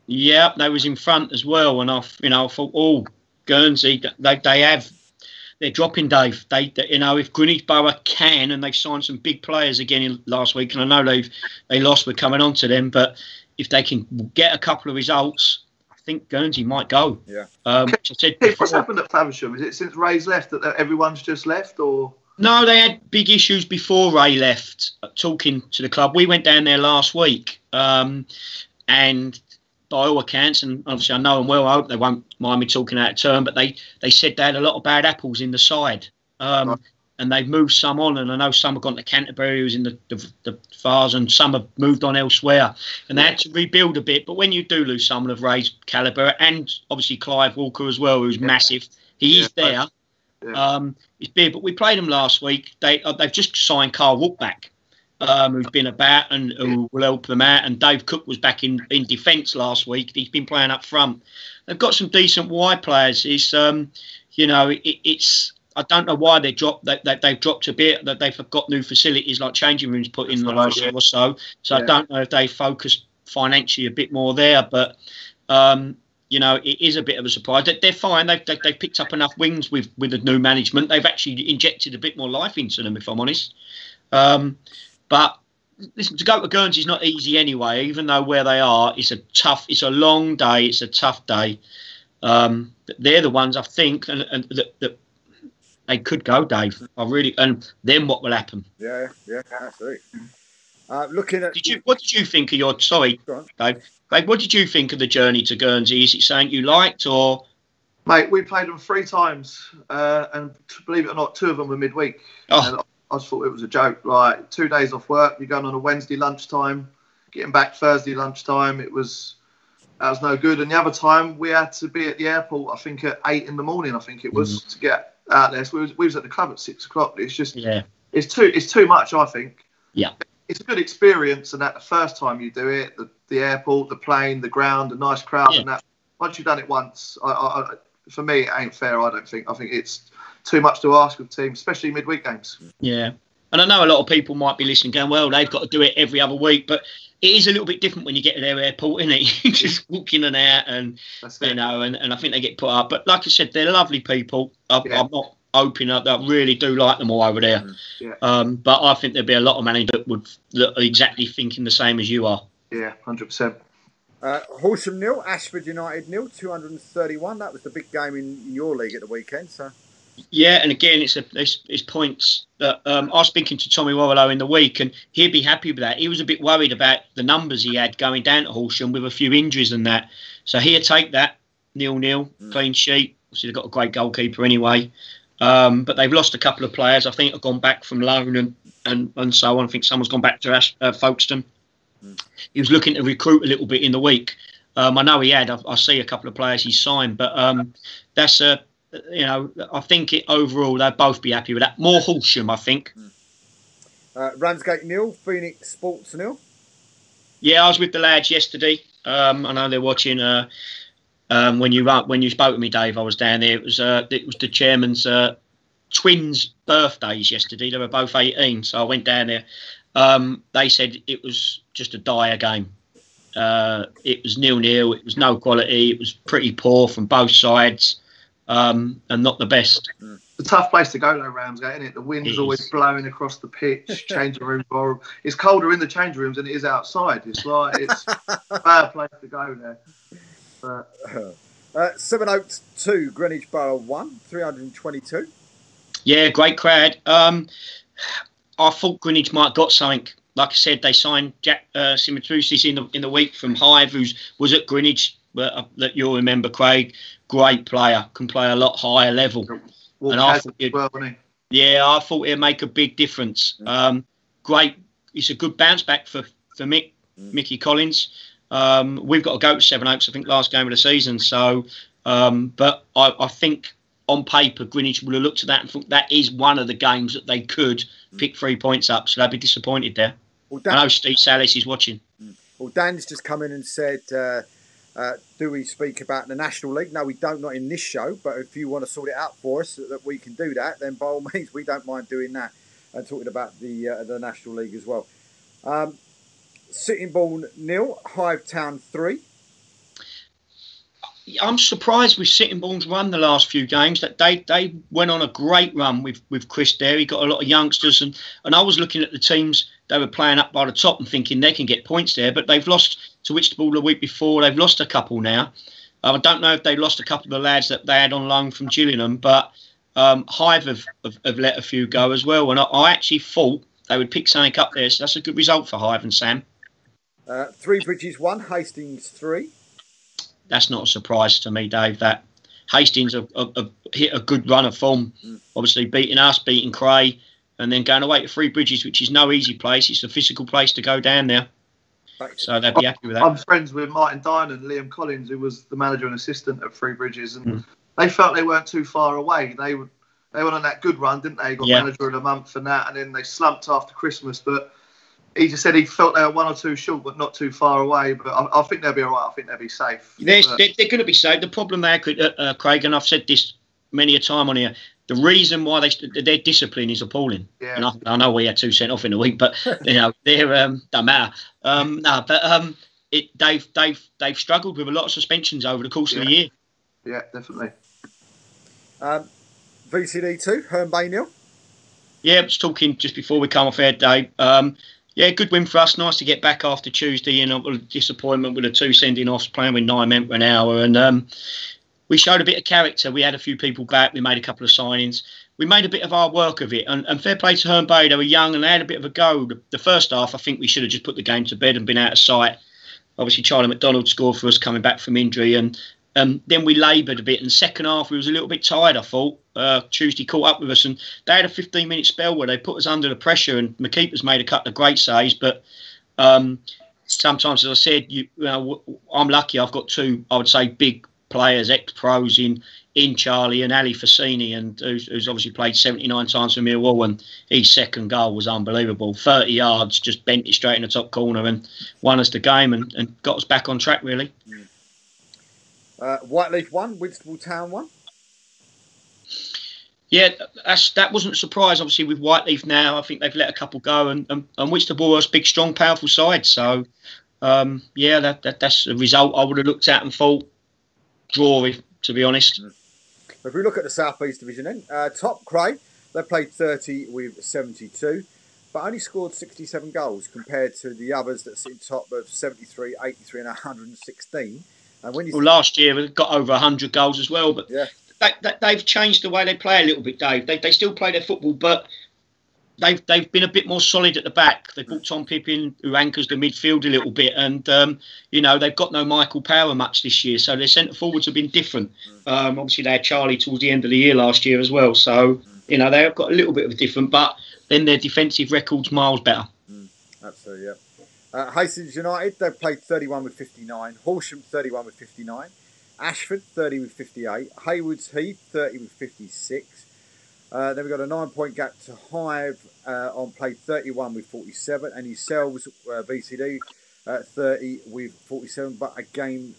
Yeah, they was in front as well, and I thought, Guernsey, they're dropping, Dave. If Greenwich Borough can, and they've signed some big players again last week, and I know they lost. We're coming on to them, but if they can get a couple of results, I think Guernsey might go. Yeah. Which I said before, what's happened at Faversham? Is it since Ray's left that everyone's just left, or? No, they had big issues before Ray left. Talking to the club, we went down there last week, and by all accounts, and obviously I know them well, I hope they won't mind me talking out of turn, but they said they had a lot of bad apples in the side. Right. And they've moved some on, and I know some have gone to Canterbury, who's in the Fars, and some have moved on elsewhere. And they had to rebuild a bit. But when you do lose someone of Ray's calibre, and obviously Clive Walker as well, who's massive, he is there. Yeah. It's big, but we played them last week. They've just signed Carl Rook back. Who's been about and who will help them out. And Dave Cook was back in defence last week. He's been playing up front. They've got some decent wide players. It's I don't know why they've dropped a bit. That they've got new facilities like changing rooms put in the last year or so. So I don't know if they focused financially a bit more there, but. It is a bit of a surprise. They're fine. They've picked up enough wings with the new management. They've actually injected a bit more life into them, if I'm honest. But listen, to go to Guernsey is not easy anyway. Even though where they are, it's a long day. It's a tough day. They're the ones I think, and that they could go, Dave. And then what will happen? Yeah, absolutely. Looking at what did you think of your? Sorry, Dave. What did you think of the journey to Guernsey? Is it something you liked, or? Mate, we played them 3 times, and believe it or not, 2 of them were midweek. Oh. And I just thought it was a joke. Like 2 days off work, you're going on a Wednesday lunchtime, getting back Thursday lunchtime. That was no good. And the other time, we had to be at the airport. I think at 8 in the morning. I think it was to get out there. So we was at the club at 6 o'clock. It's just it's too much. I think. Yeah. It's a good experience, and that the first time you do it, the airport, the plane, the ground, a nice crowd, and that. Once you've done it once, for me, it ain't fair. I don't think. I think it's too much to ask of teams, especially midweek games. Yeah, and I know a lot of people might be listening, going, "Well, they've got to do it every other week," but it is a little bit different when you get to their airport, isn't it? You just walk in and out, and and I think they get put up. But like I said, they're lovely people. I'm not hoping that I really do like them all over there. But I think there'd be a lot of managers that would look exactly thinking the same as you are. Yeah, 100%. Horsham 0, Ashford United 0, 231. That was the big game in your league at the weekend. So. Yeah, and again, it's points that I was speaking to Tommy Warrilow in the week, and he'd be happy with that. He was a bit worried about the numbers he had going down to Horsham with a few injuries and that. So he'll take that 0-0, clean sheet. Obviously, they've got a great goalkeeper anyway. But they've lost a couple of players. I think have gone back from loan and so on. I think someone's gone back to Folkestone. He was looking to recruit a little bit in the week. I know he had. I see a couple of players he's signed, but that's a. I think overall they'll both be happy with that. More Horsham, I think. Ramsgate 0, Phoenix Sports 0. Yeah, I was with the lads yesterday. I know they're watching. When you spoke to me, Dave, I was down there. It was the chairman's twins' birthdays yesterday. They were both 18, so I went down there. They said it was just a dire game. It was 0-0. It was no quality. It was pretty poor from both sides, and not the best. It's a tough place to go, though, Ramsgate, isn't it? The wind's always blowing across the pitch. Changing rooms horrible. It's colder in the changing rooms than it is outside. It's a bad place to go there. 7 Oaks 2, Greenwich Borough 1, 322. Yeah, great crowd. I thought Greenwich might have got something. Like I said, they signed Jack Simitrousis in the week from Hive, who was at Greenwich. That you'll remember, Craig. Great player, can play a lot higher level. And I thought I thought he'd make a big difference. Great. It's a good bounce back for Mickey Collins. We've got to go to Sevenoaks, I think, last game of the season. So, but I think on paper, Greenwich would have looked at that and thought that is one of the games that they could pick 3 points up. So they'd be disappointed there. Well, I know Steve Salis is watching. Well, Dan's just come in and said, do we speak about the National League? No, we don't, not in this show. But if you want to sort it out for us, that we can do that, then by all means, we don't mind doing that and talking about the National League as well. Sittingbourne 0, Hive Town 3. I'm surprised with Sittingbourne's run the last few games. That they went on a great run with Chris there. He got a lot of youngsters, and I was looking at the teams they were playing up by the top and thinking they can get points there. But they've lost to Whitstable the week before. They've lost a couple now. I don't know if they lost a couple of the lads that they had on loan from Gillingham, but Hive have let a few go as well. And I actually thought they would pick something up there. So that's a good result for Hive and Sam. Three Bridges 1, Hastings 3. That's not a surprise to me, Dave. That Hastings have hit a good run of form. Obviously beating us, beating Cray, and then going away to Three Bridges, which is no easy place. It's a physical place to go down there. So they'd be happy with that. I'm friends with Martin Dine and Liam Collins, who was the manager and assistant at Three Bridges, and they felt they weren't too far away. They went on that good run, didn't they? Got manager of the month and that, and then they slumped after Christmas, but he just said he felt they were 1 or 2 short, but not too far away. But I think they'll be all right. I think they'll be safe. They're going to be safe. The problem there, Craig, and I've said this many a time on here, the reason why their discipline is appalling. Yeah. And I know we had 2 sent off in a week, but they're don't matter. They've struggled with a lot of suspensions over the course of the year. Yeah, definitely. VCD 2, Herne Bay 0. Yeah, I was talking just before we come off air, Dave. Yeah, good win for us. Nice to get back after Tuesday. A disappointment with the 2 sending offs, playing with 9 men for an hour. And we showed a bit of character. We had a few people back. We made a couple of signings. We made a bit of hard work of it. And fair play to Herne Bay. They were young and they had a bit of a go. The first half, I think we should have just put the game to bed and been out of sight. Obviously, Charlie McDonald scored for us coming back from injury. And then we laboured a bit. And second half, we was a little bit tired, I thought. Tuesday caught up with us, and they had a 15-minute spell where they put us under the pressure, and McKeeper's made a couple of great saves. But sometimes, as I said, I'm lucky. I've got 2, I would say, big players, ex-pros in Charlie and Ali Fassini, and who's obviously played 79 times for Millwall, and his second goal was unbelievable. 30 yards, just bent it straight in the top corner and won us the game and got us back on track, really. Whiteleaf 1, Whitstable Town 1. Yeah, that wasn't a surprise. Obviously, with Whiteleaf now, I think they've let a couple go, and Whitstable is a big, strong, powerful side. So, that's a result I would have looked at and thought draw, to be honest. If we look at the South East Division then, top Cray, they played 30 with 72, but only scored 67 goals compared to the others that sit top of 73, 83 and 116. And when last year, we got over 100 goals as well, but... Yeah. They've changed the way they play a little bit, Dave. They still play their football, but they've been a bit more solid at the back. They brought Tom Pippin, who anchors the midfield a little bit, and they've got no Michael Power much this year, so their centre forwards have been different. Obviously, they had Charlie towards the end of the year last year as well, so they have got a little bit of a different, but then their defensive record's miles better. Absolutely, yeah. Hastings United, they've played 31 with 59. Horsham 31 with 59. Ashford 30 with 58, Haywards Heath 30 with 56. Then we've got a 9-point gap to Hive on play 31 with 47, and yourselves VCD 30 with 47. But again,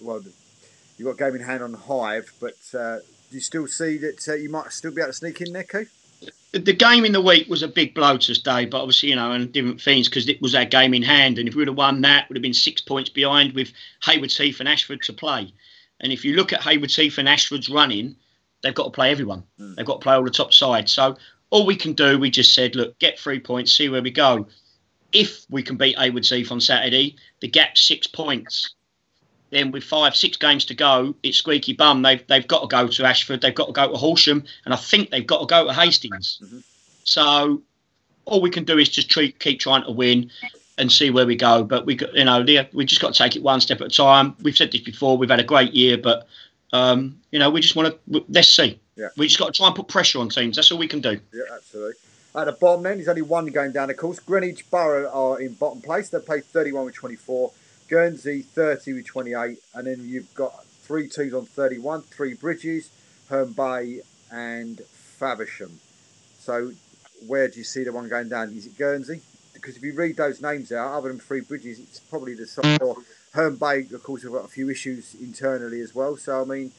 you've got a game in hand on Hive, but do you still see that you might still be able to sneak in there, Keith? The game in the week was a big blow to us, Dave, but obviously, and different things because it was our game in hand, and if we would have won that, it would have been 6 points behind with Haywards Heath and Ashford to play. And if you look at Haywards Heath and Ashford's running, they've got to play everyone. They've got to play all the top sides. So all we can do, we just said, look, get 3 points, see where we go. If we can beat Haywards Heath on Saturday, the gap's 6 points. Then with 5-6 games to go, it's squeaky bum. They've got to go to Ashford, they've got to go to Horsham, and I think they've got to go to Hastings. So all we can do is just keep trying to win and see where we go. But we just got to take it one step at a time. We've said this before. We've had a great year, but we just want to. Let's see. Yeah. We just got to try and put pressure on teams. That's all we can do. Yeah, absolutely. At the bottom then, there's only one going down, of course. Greenwich Borough are in bottom place. They played 31 with 24. Guernsey 30 with 28, and then you've got 3 teams on 31, 3 Bridges, Herne Bay and Faversham. So where do you see the one going down? Is it Guernsey? Because if you read those names out, other than 3 Bridges, it's probably the side. Or Herne Bay, of course, have got a few issues internally as well. So, I mean,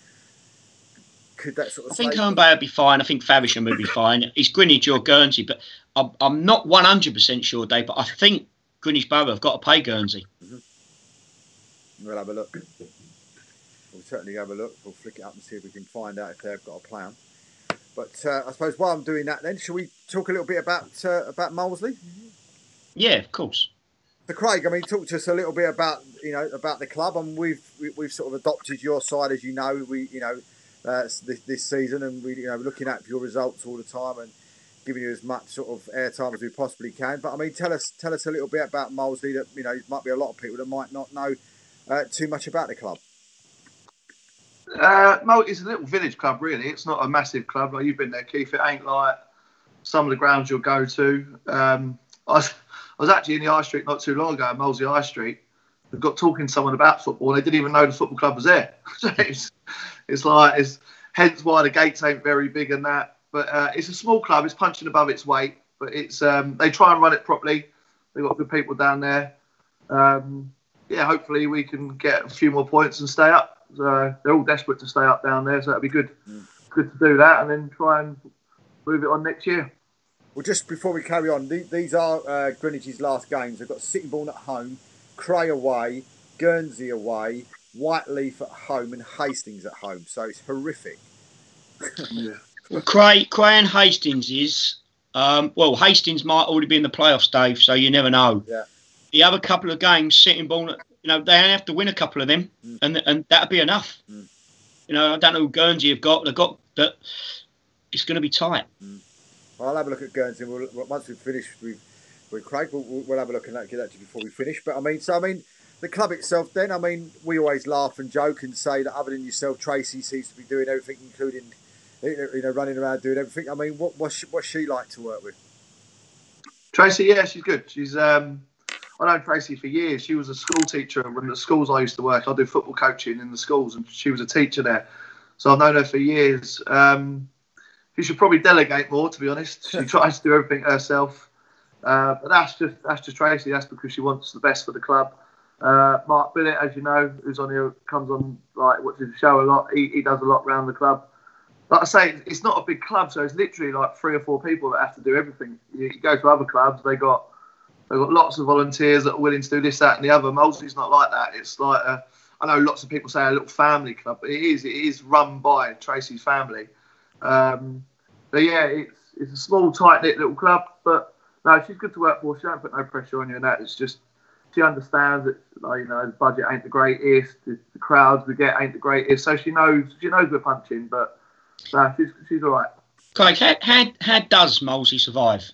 could that sort of... I think Herne Bay would be fine. I think Faversham would be fine. It's Greenwich or Guernsey, but I'm not 100% sure, Dave, but I think Greenwich Borough have got to pay Guernsey. We'll have a look. We'll certainly have a look. We'll flick it up and see if we can find out if they've got a plan. But I suppose while I'm doing that, then shall we talk a little bit about Molesley? Yeah, of course. So Craig, I mean, talk to us a little bit about about the club. I mean, we've sort of adopted your side, as you know. This season, and we're looking at your results all the time and giving you as much sort of airtime as we possibly can. But I mean, tell us a little bit about Molesley. That might be a lot of people that might not know too much about the club. It's a little village club, really. It's not a massive club. Like, you've been there, Keith. It ain't like some of the grounds you'll go to. I was actually in the High Street not too long ago, Molesley High Street. I got talking to someone about football. They didn't even know the football club was there. it's hence why the gates ain't very big and that. But it's a small club. It's punching above its weight. But it's they try and run it properly. They've got good people down there. Hopefully we can get a few more points and stay up. So they're all desperate to stay up down there, so that'd be good. Good to do that, and then try and move it on next year. Well, just before we carry on, these are Greenwich's last games. They've got Sittingbourne at home, Cray away, Guernsey away, Whiteleaf at home, and Hastings at home. So it's horrific. Yeah. Well, Cray and Hastings is Hastings might already be in the playoffs, Dave. So you never know. Yeah. The other couple of games, Sittingbourne, they only have to win a couple of them, and that'd be enough. I don't know who Guernsey have got. They've got, but it's going to be tight. Well, I'll have a look at Guernsey. Once we've finished with Craig, we'll have a look at that before we finish. But I mean, the club itself. Then I mean, we always laugh and joke and say that other than yourself, Tracy seems to be doing everything, including running around doing everything. I mean, what's she like to work with? Tracy, yeah, she's good. She's I know Tracy for years. She was a school teacher when the schools I used to work. I do football coaching in the schools, and she was a teacher there. So I've known her for years. She should probably delegate more, to be honest. She tries to do everything herself. But that's just Tracy. That's because she wants the best for the club. Mark Billett, as you know, who's on here, comes on, like, watches the show a lot. He does a lot around the club. Like I say, it's not a big club, so it's literally like 3 or 4 people that have to do everything. You go to other clubs, they've got lots of volunteers that are willing to do this, that, and the other. Molesley's not like that. It's like I know lots of people say a little family club, but it is run by Tracy's family. But yeah, it's a small, tight knit little club. But no, she's good to work for. She don't put no pressure on you, and that. It's just she understands that the budget ain't the greatest, the crowds we get ain't the greatest, so she knows we're punching. But no, she's all right. Craig, how does Molesley survive?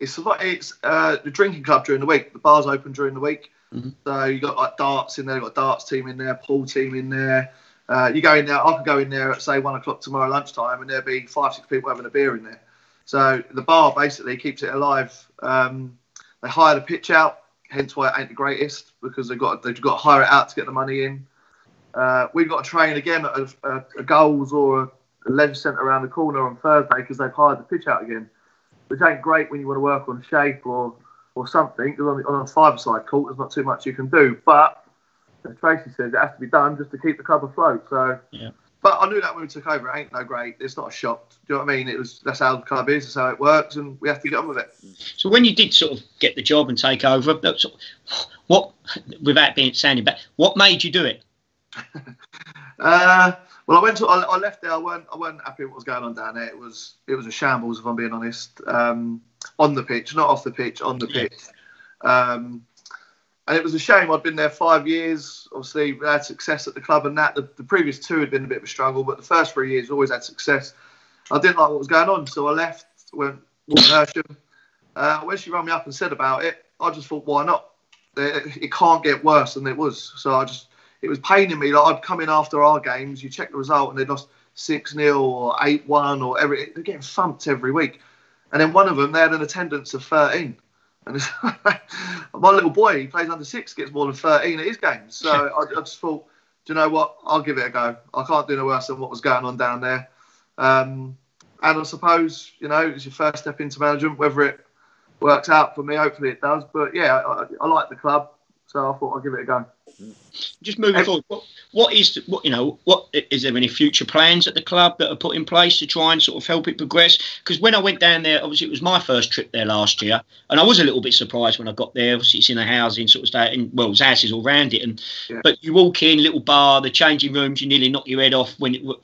It's the drinking club during the week. The bar's open during the week. Mm-hmm. So you got like darts in there, you've got a darts team in there, pool team in there. You go in there, I could go in there at say 1 o'clock tomorrow lunchtime and there'll be 5-6 people having a beer in there. So the bar basically keeps it alive. They hire the pitch out, hence why it ain't the greatest, because they've got to hire it out to get the money in. We've got to train again at a goals or a leisure centre around the corner on Thursday because they've hired the pitch out again. Which ain't great when you want to work on shape or something. Because on a 5-a-side court, there's not too much you can do. But as Tracy says, it has to be done just to keep the club afloat. So, yeah. But I knew that when we took over, it ain't no great. It's not a shock. Do you know what I mean? That's how the club is. That's how it works, and we have to get on with it. So when you did sort of get the job and take over, what, without being sounding bad, what made you do it? Well, I left there. I weren't happy with what was going on down there. It was a shambles, if I'm being honest. On the pitch, not off the pitch, on the pitch. And it was a shame. I'd been there 5 years. Obviously, we had success at the club, and that the previous 2 had been a bit of a struggle, but the first 3 years always had success. I didn't like what was going on, so I left. Went with Hersham. When she rang me up and said about it, I just thought, why not? It can't get worse than it was. So it was paining me. Like, I'd come in after our games, you check the result, and they'd lost 6-0 or 8-1 or they're getting thumped every week. And then one of them, they had an attendance of 13. And it's, my little boy, he plays under 6, gets more than 13 at his games. So I just thought, do you know what? I'll give it a go. I can't do no worse than what was going on down there. And I suppose, you know, it's your first step into management, whether it works out for me, hopefully it does. But yeah, I like the club, so I thought I'd give it a go. Just moving forward, what is there any future plans at the club that are put in place to try and sort of help it progress? Because when I went down there, obviously it was my first trip there last year, and I was a little bit surprised when I got there. Obviously it's in a housing sort of state, and well, there's houses all around it, and but you walk in, little bar, the changing rooms, you nearly knock your head off when you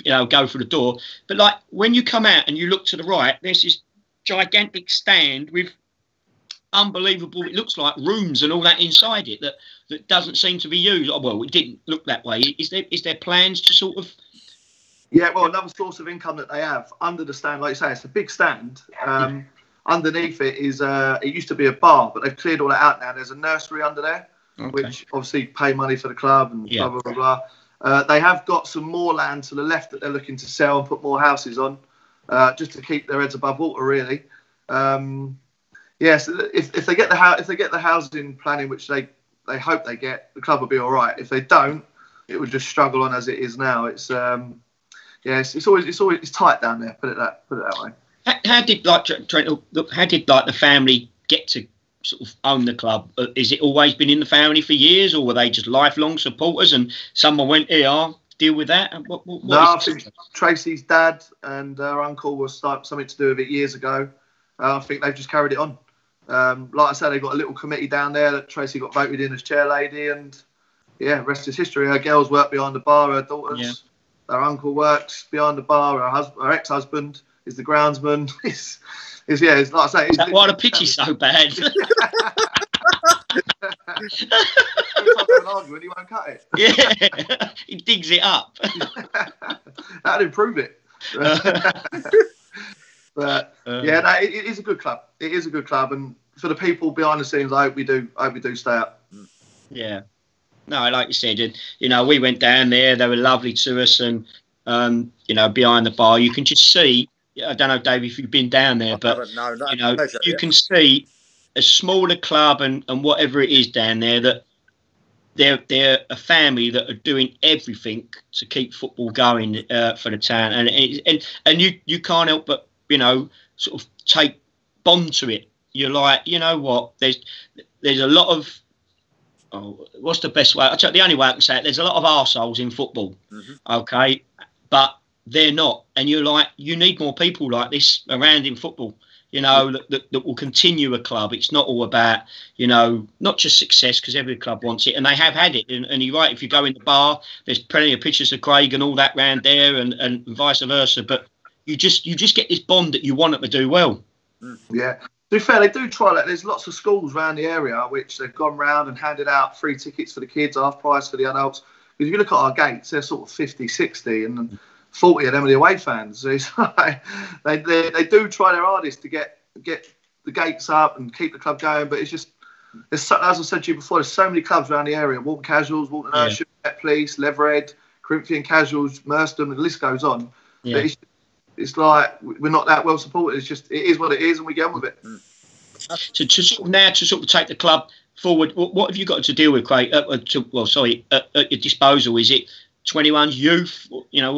go through the door. But like when you come out and you look to the right, there's this gigantic stand with unbelievable, it looks like rooms and all that inside it that doesn't seem to be used. Oh, well, it didn't look that way. Is there plans to sort of... Yeah, well, another source of income that they have under the stand, like you say, it's a big stand. Underneath it is it used to be a bar, but they've cleared all that out now. There's a nursery under there, which obviously pay money for the club and blah blah blah. They have got some more land to the left that they're looking to sell and put more houses on, just to keep their heads above water, really. Yes, if they get the housing planning, which they hope they get, the club will be all right. If they don't, it would just struggle on as it is now. It's it's always tight down there. Put it that way. How did the family get to sort of own the club? Is it always been in the family for years, or were they just lifelong supporters and someone went, "Here, I'll deal with that"? I think Tracy's dad and her uncle was something to do with it years ago. I think they've just carried it on. Like I said, they've got a little committee down there that Tracy got voted in as chair lady, and rest is history. Her girls work behind the bar, her daughters, her uncle works behind the bar, her ex-husband is the groundsman. It's like I say. Is that why the pitch is so bad? Every time they have an argument, he won't cut it. Yeah, he digs it up. That'd improve it. But it is a good club. It is a good club, and for the people behind the scenes, I hope we do stay up. Yeah, no, like you said, we went down there. They were lovely to us, and behind the bar, you can just see. I don't know, Dave, if you've been down there, but you can see a smaller club and whatever it is down there that they're a family that are doing everything to keep football going for the town, and you can't help but sort of take bond to it. You're like, you know what? There's a lot of what's the best way? The only way I can say it. There's a lot of arseholes in football, okay, but they're not. And you're like, you need more people like this around in football. That will continue a club. It's not all about, not just success, because every club wants it, and they have had it. And you're right, if you go in the bar, there's plenty of pictures of Craig and all that round there, and vice versa. But you just get this bond that you want them to do well. Yeah. To be fair, they do try that. There's lots of schools around the area which they've gone round and handed out free tickets for the kids, half price for the adults. Because if you look at our gates, they're sort of 50, 60, and 40 of them are the away fans. So it's like, they do try their hardest to get the gates up and keep the club going. But it's just, as I said to you before, there's so many clubs around the area. Walton Casuals, Walton Ayrshire, Met Police, Leverhead, Corinthian Casuals, Merstham, and the list goes on. Yeah. But it's like we're not that well supported. It's just, it is what it is, and we get on with it. So to sort of take the club forward, what have you got to deal with, Craig? At your disposal, is it 21's youth? What have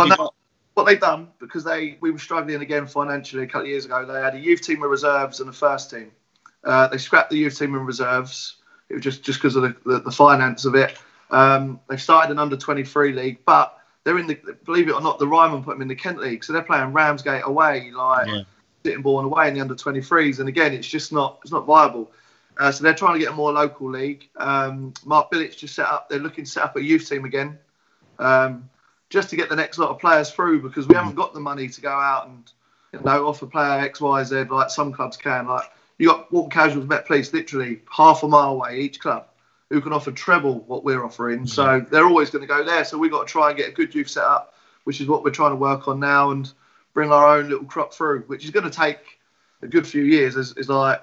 you got? What they've done, because we were struggling again financially a couple of years ago. They had a youth team of reserves and a first team. They scrapped the youth team and reserves. It was just because of the finance of it. They've started an under-23 league, but they're in believe it or not, the Ryman put them in the Kent League, so they're playing Ramsgate away, Sittingbourne away in the under-23s, and again, it's just not viable. So they're trying to get a more local league. Mark Billitt's just set up. They're looking to set up a youth team again, just to get the next lot of players through, because we haven't got the money to go out and offer player X, Y, Z like some clubs can. Like you got Walton Casuals, Met Police, literally half a mile away each club, who can offer treble what we're offering. So they're always going to go there. So we've got to try and get a good youth set up, which is what we're trying to work on now, and bring our own little crop through, which is going to take a good few years. Is like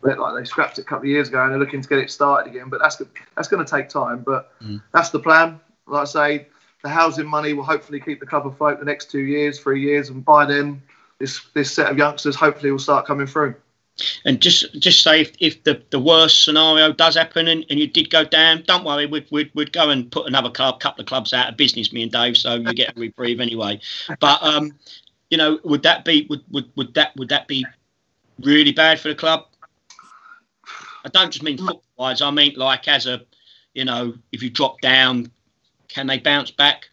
they scrapped it a couple of years ago and they're looking to get it started again. But that's going to take time. But that's the plan. Like I say, the housing money will hopefully keep the club afloat the next 2 years, 3 years, and by then this set of youngsters hopefully will start coming through. And just say if the worst scenario does happen and you did go down, don't worry, we'd go and put another couple of clubs out of business, me and Dave, so you get a reprieve anyway. But you know, would that be really bad for the club? I don't just mean football wise. I mean like as a, you know, if you drop down, can they bounce back?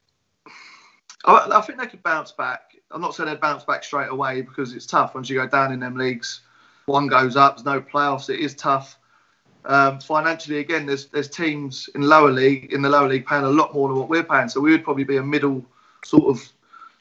I think they could bounce back. I'm not saying they'd bounce back straight away because it's tough once you go down in them leagues. One goes up, there's no playoffs. It is tough. Financially, again, there's teams in the lower league paying a lot more than what we're paying. So we would probably be a middle sort of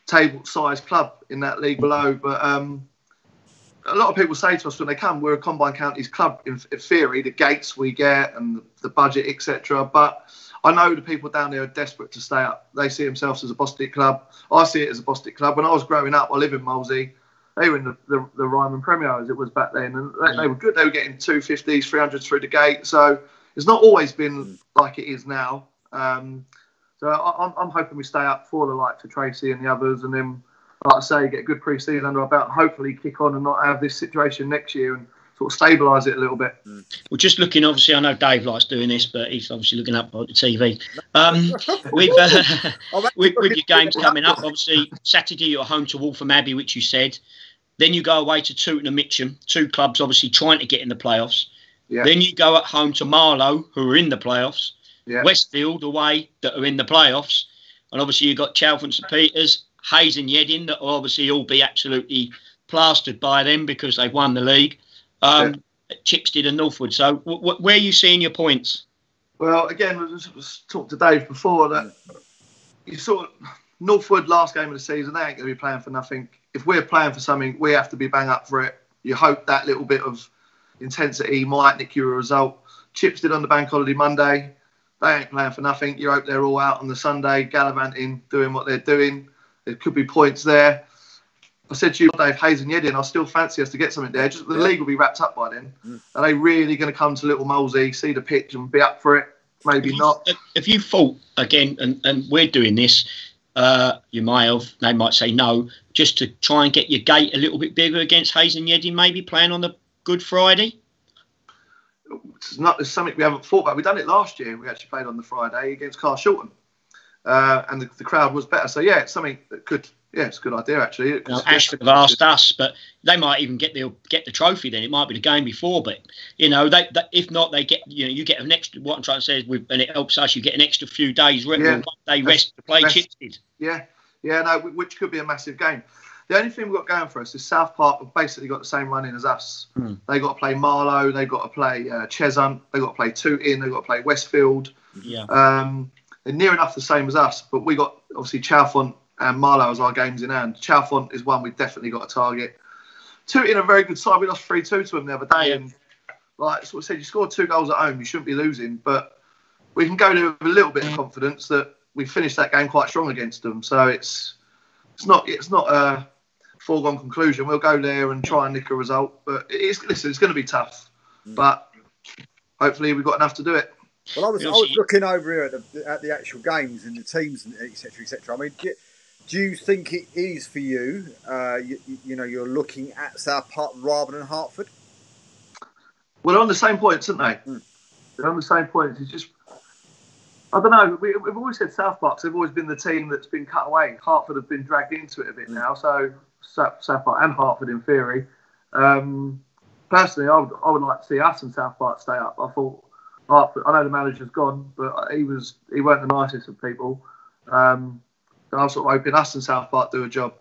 table size club in that league below. But a lot of people say to us when they come, we're a combined counties club in theory, the gates we get and the budget, etc. But I know the people down there are desperate to stay up. They see themselves as a Bostik club. I see it as a Bostik club. When I was growing up, I live in Molesey. They were in the Ryman Premier as it was back then, and they were good. They were getting 250s, 300s through the gate. So it's not always been like it is now. So I'm hoping we stay up for the likes of Tracy and the others, and then, like I say, get a good pre-season under our belt. Hopefully, kick on and not have this situation next year and sort of stabilise it a little bit. Well, just looking, obviously, I know Dave likes doing this, but he's obviously looking up at the TV. With your games coming up, obviously, Saturday you're home to Waltham Abbey, which you said. Then you go away to Tooting and Mitcham, two clubs obviously trying to get in the playoffs. Yeah. Then you go at home to Marlow, who are in the playoffs. Yeah. Westfield away, that are in the playoffs. And obviously you've got Chalfont, St Peters, Hayes and Yedding, that will obviously all be absolutely plastered by them because they've won the league. Chipstead and Northwood. So where are you seeing your points? Well, again, we talked to Dave before that you sort of Northwood last game of the season, they ain't going to be playing for nothing. If we're playing for something, we have to be bang up for it. You hope that little bit of intensity might nick you a result. Chipstead on the bank holiday Monday, they ain't playing for nothing. You hope they're all out on the Sunday, gallivanting, doing what they're doing. There could be points there. I said to you, Dave, Hayes and Yedding, I still fancy us to get something there. Just the league will be wrapped up by then. Are they really going to come to Little Molesey, see the pitch and be up for it? Maybe not. If you thought, again, and we're doing this, you might have, they might say no, just to try and get your gate a little bit bigger against Hayes and Yedding, maybe playing on the Good Friday? It's something we haven't thought about. We done it last year. We actually played on the Friday against Carshalton. And the crowd was better. So, yeah, it's something that could... Yeah, it's a good idea, actually. Now, Ashford have asked us, but they might even get the trophy then. It might be the game before, but, you know, they if not, they get, you know, you get an extra, what I'm trying to say is, and it helps us, you get an extra few days, one day rest to play Chipstead. Yeah, no, which could be a massive game. The only thing we've got going for us is South Park have basically got the same running as us. They've got to play Marlow, they've got to play Cheshunt, they've got to play Tooting, they've got to play Westfield. Yeah. They're near enough the same as us, but we got, obviously, Chalfont and Marlow as our games in hand. Chalfont is one we've definitely got to target. Tooting a very good side. We lost 3-2 to them the other day. And like I said, you scored 2 goals at home, you shouldn't be losing. But we can go there with a little bit of confidence that we finished that game quite strong against them. So it's not a foregone conclusion. We'll go there and try and nick a result. But it's going to be tough. But hopefully we've got enough to do it. Well, I was looking over here at the actual games and the teams, and etc. I mean, do you think it is for you? You know, you're looking at South Park rather than Hertford. Well, they're on the same points, aren't they? They're on the same points. It's just, I don't know. We've always said South Park. They've always been the team that's been cut away. Hertford have been dragged into it a bit now. So South Park and Hertford, in theory. Personally, I would like to see us and South Park stay up. I thought Hertford. I know the manager's gone, but he weren't the nicest of people. I was sort of hoping us and South Park do a job.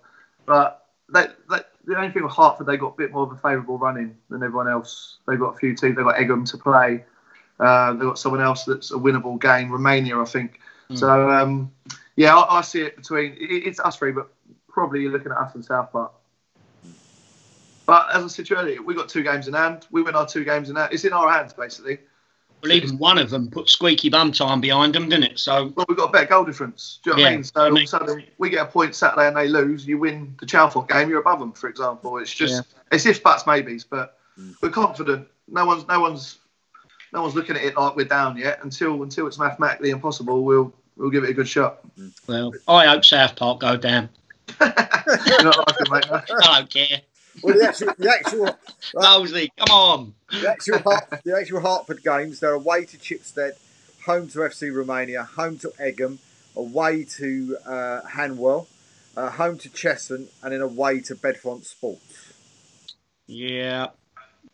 But the only thing with Hertford, they got a bit more of a favourable running than everyone else. They've got a few teams. They've got Egham to play. They've got someone else that's a winnable game, Romania, I think. So, I see it between... It's us three, but probably you're looking at us and South Park. But as I said to you earlier, we've got 2 games in hand. We win our 2 games in hand. It's in our hands, basically. Well, even one of them put squeaky bum time behind them, didn't it? So, well, we've got a better goal difference. Do you know what I mean? So all of a sudden, we get a point Saturday and they lose. You win the Chalfont game, you're above them, for example. It's just it's ifs, buts, maybes. But we're confident. No one's looking at it like we're down yet. Until it's mathematically impossible, we'll give it a good shot. Well, I hope South Park go down. You're not like it, mate, no? I don't care. Well, the actual Mosley, come on. the actual Hertford games, they're away to Chipstead, home to FC Romania, home to Egham, away to Hanwell, home to Cheshunt, and then away to Bedfont Sports. Yeah,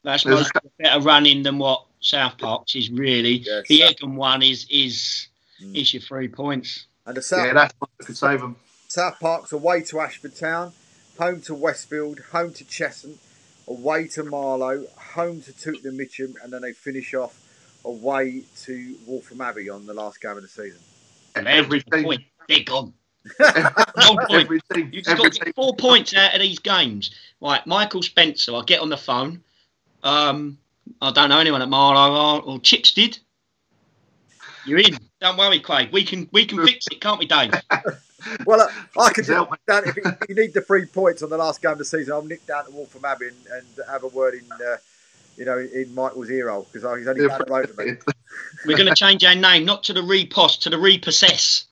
that's most better running than what South Park's is really. Yeah, the Egham one is your 3 points. And the South, that's what could save them. South Park's away to Ashford Town, home to Westfield, home to Cheshunt, away to Marlow, home to Tooting and Mitcham, and then they finish off away to Waltham Abbey on the last game of the season. Every team. They're gone. Every team. You've got to get 4 points out of these games. Right, Michael Spencer, I'll get on the phone. I don't know anyone at Marlow or Chipstead. You're in. Don't worry, Craig. We can fix it, can't we, Dave? Well, I could just down if you need the 3 points on the last game of the season. I'll nick down to Waltham Abbey and have a word in Michael's ear hole because he's only down the road to me. We're going to change our name, not to the Reposs, to the Repossess.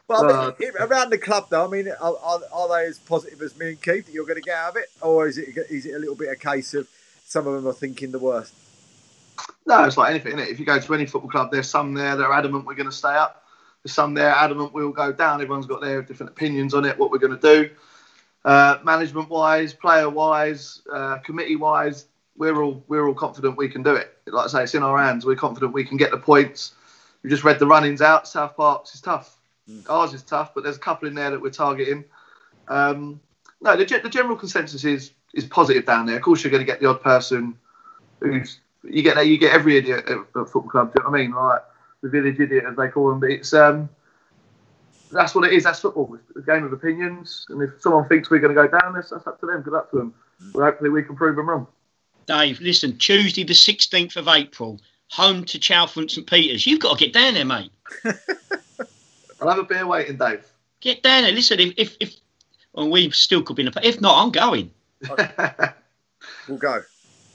But I mean, around the club, though, I mean, are they as positive as me and Keith that you're going to get out of it, or is it a little bit a case of some of them are thinking the worst? No, it's like anything, isn't it? If you go to any football club, there's some there that are adamant we're going to stay up. There's some there adamant we'll go down. Everyone's got their different opinions on it, what we're going to do. Management-wise, player-wise, committee-wise, we're all confident we can do it. Like I say, it's in our hands. We're confident we can get the points. We just read the runnings out. South Park's is tough. Ours is tough, but there's a couple in there that we're targeting. No, the general consensus is positive down there. Of course, you're going to get the odd person who's you get every idiot at a football club. Do you know what I mean? Like the village idiot, as they call them. But it's that's what it is. That's football. It's a game of opinions. And if someone thinks we're going to go down, that's up to them. Good luck to them. Well, hopefully we can prove them wrong. Dave, listen. Tuesday, the 16th of April, home to Chalfont St Peters. You've got to get down there, mate. I'll have a beer waiting, Dave. Get down there. Listen, if well, we still could be in a. If not, I'm going. We'll go.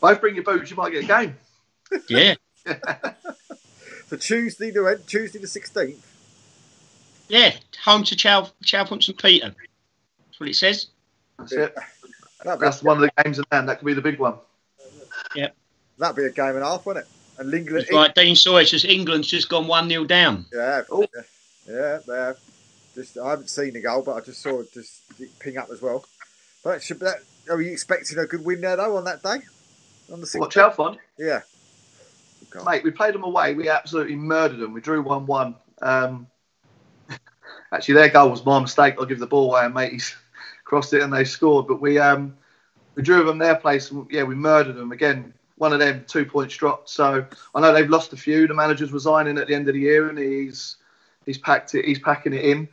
Both bring your boots. You might get a game. Yeah. So Tuesday the 16th. Yeah, home to Chalfont St Peter. That's what it says. That's it. That's one of the games in hand. That could be the big one. Yeah. That'd be a game and a half, wouldn't it? And England. Right, Dean Sawyer's England's just gone 1-0 down. Yeah. Oh. Yeah. I haven't seen the goal, but I just saw it just ping up as well. But are you expecting a good win there though on that day? On the 16th? What, Chalfont? Yeah. Okay. Mate, we played them away. We absolutely murdered them. We drew 1-1. Actually, their goal was my mistake. I'll give the ball away, and mateys crossed it and they scored. But we drew them their place. And, yeah, we murdered them again. One of them 2 points dropped. So I know they've lost a few. The manager's resigning at the end of the year, and he's packing it in.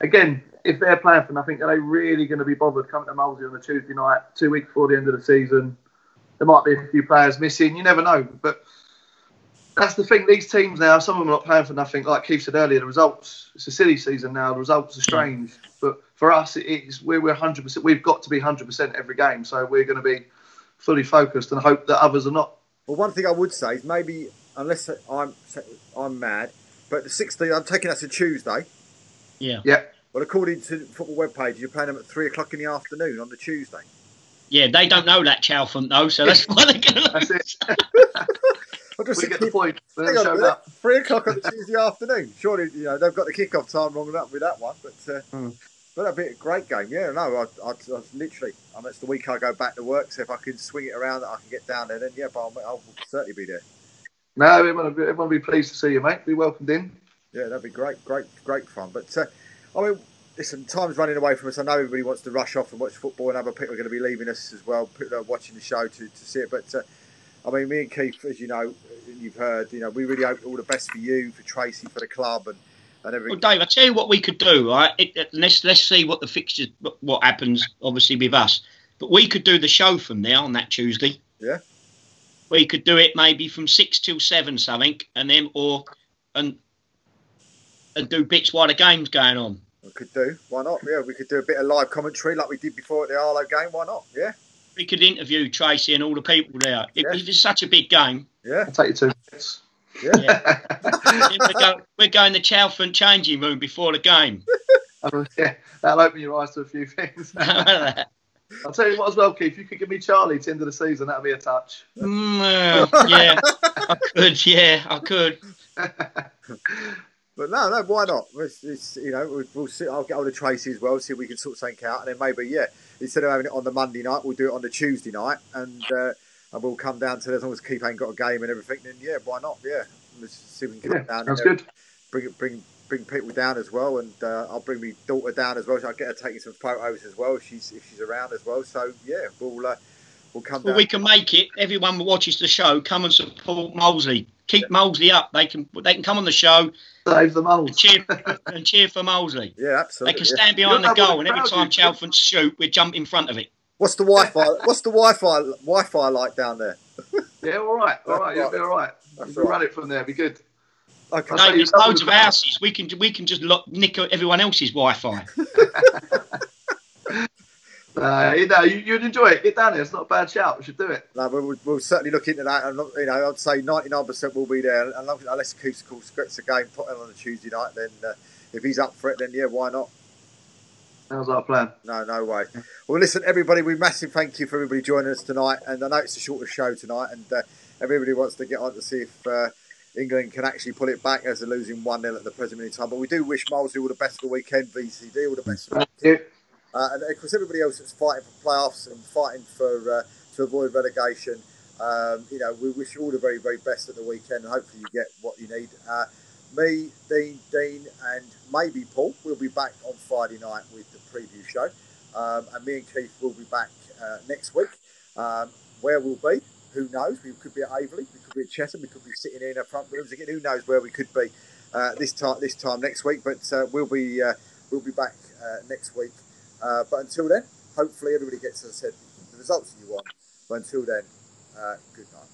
Again, if they're playing for nothing, are they really going to be bothered coming to Molesey on a Tuesday night, 2 weeks before the end of the season? There might be a few players missing. You never know. But that's the thing. These teams now, some of them are not playing for nothing. Like Keith said earlier, the results, it's a silly season now. The results are strange. But for us, we're 100%. We've got to be 100% every game. So we're going to be fully focused and hope that others are not. Well, one thing I would say is maybe, unless I'm mad, but the 16th, I'm taking that to Tuesday. Yeah. Yeah. Well, according to the football webpage, you're playing them at 3:00 in the afternoon on the Tuesday. Yeah, they don't know that Chalfont though, so that's why they're going to. That's it. We get the point. 3:00 on the Tuesday afternoon. Surely, they've got the kick-off time wrong enough with that one, but that'd be a great game. Yeah, no, I literally, it's the week I go back to work, so if I can swing it around, that I can get down there, then yeah, but I'll certainly be there. No, everyone will be pleased to see you, mate. Be welcomed in. Yeah, that'd be great fun. But I mean, listen, time's running away from us. I know everybody wants to rush off and watch football, and other people are going to be leaving us as well, people are watching the show to see it. But I mean, me and Keith, as you know, you've heard, we really hope all the best for you, for Tracy, for the club, and everything. Well, Dave, I tell you what we could do, right? Let's see what the fixtures, what happens, obviously with us. But we could do the show from there on that Tuesday. Yeah. We could do it maybe from 6 till 7 something, and then and do bits while the game's going on. We could do. Why not? Yeah, we could do a bit of live commentary like we did before at the Arlo game. Why not? Yeah. We could interview Tracy and all the people there. It's such a big game. Yeah. I'll take you 2 minutes. Yeah. We're going to Chalfont changing room before the game. Oh, yeah, that'll open your eyes to a few things. I'll tell you what as well, Keith. You could give me Charlie to the end of the season. That'd be a touch. Yeah, I could. Yeah, I could. But no, why not? We'll see. I'll get hold of Tracy as well, see if we can sort something out, and then maybe, instead of having it on the Monday night, we'll do it on the Tuesday night, and we'll come down to, as long as Keith ain't got a game and everything, then why not? Yeah, let's see if we can come down. Sounds good. Bring people down as well, and I'll bring my daughter down as well. So I'll get her taking some photos as well if she's around as well. So we'll come down. We can make it. Everyone who watches the show, come and support Molesley. Keep Molesley up. They can come on the show. Save the Moles. And cheer for Molesley. Yeah, absolutely. They can stand behind the goal, and every time Chalfont shoot, we jump in front of it. What's the Wi-Fi like down there? Yeah, all right. You'll be all right. We'll run it from there. Be good. Okay. No, there's loads of houses. We can just nick everyone else's Wi-Fi. You'd enjoy it. Get down there. It's not a bad shout. We should do it. No, we'll certainly look into that. And I'd say 99% will be there. Unless Keith's called scripts a game, put it on a Tuesday night. Then if he's up for it, then why not? That was our plan. No way. Well, listen, everybody, we massive thank you for everybody joining us tonight. And I know it's a shorter show tonight, and everybody wants to get on to see if England can actually pull it back as they're losing 1-0 at the present minute time. But we do wish Molesley all the best for the weekend, VCD, all the best. Thank you. And of course, everybody else that's fighting for playoffs and fighting for to avoid relegation, we wish you all the very, very best at the weekend, and hopefully you get what you need. Me, Dean, and maybe Paul will be back on Friday night with the preview show, and me and Keith will be back next week. Where we'll be, who knows? We could be at Averley, we could be at Chesham, we could be sitting in our front rooms again. Who knows where we could be this time next week? But we'll be back next week. But until then, hopefully everybody gets, as I said, the results you want. But until then, good night.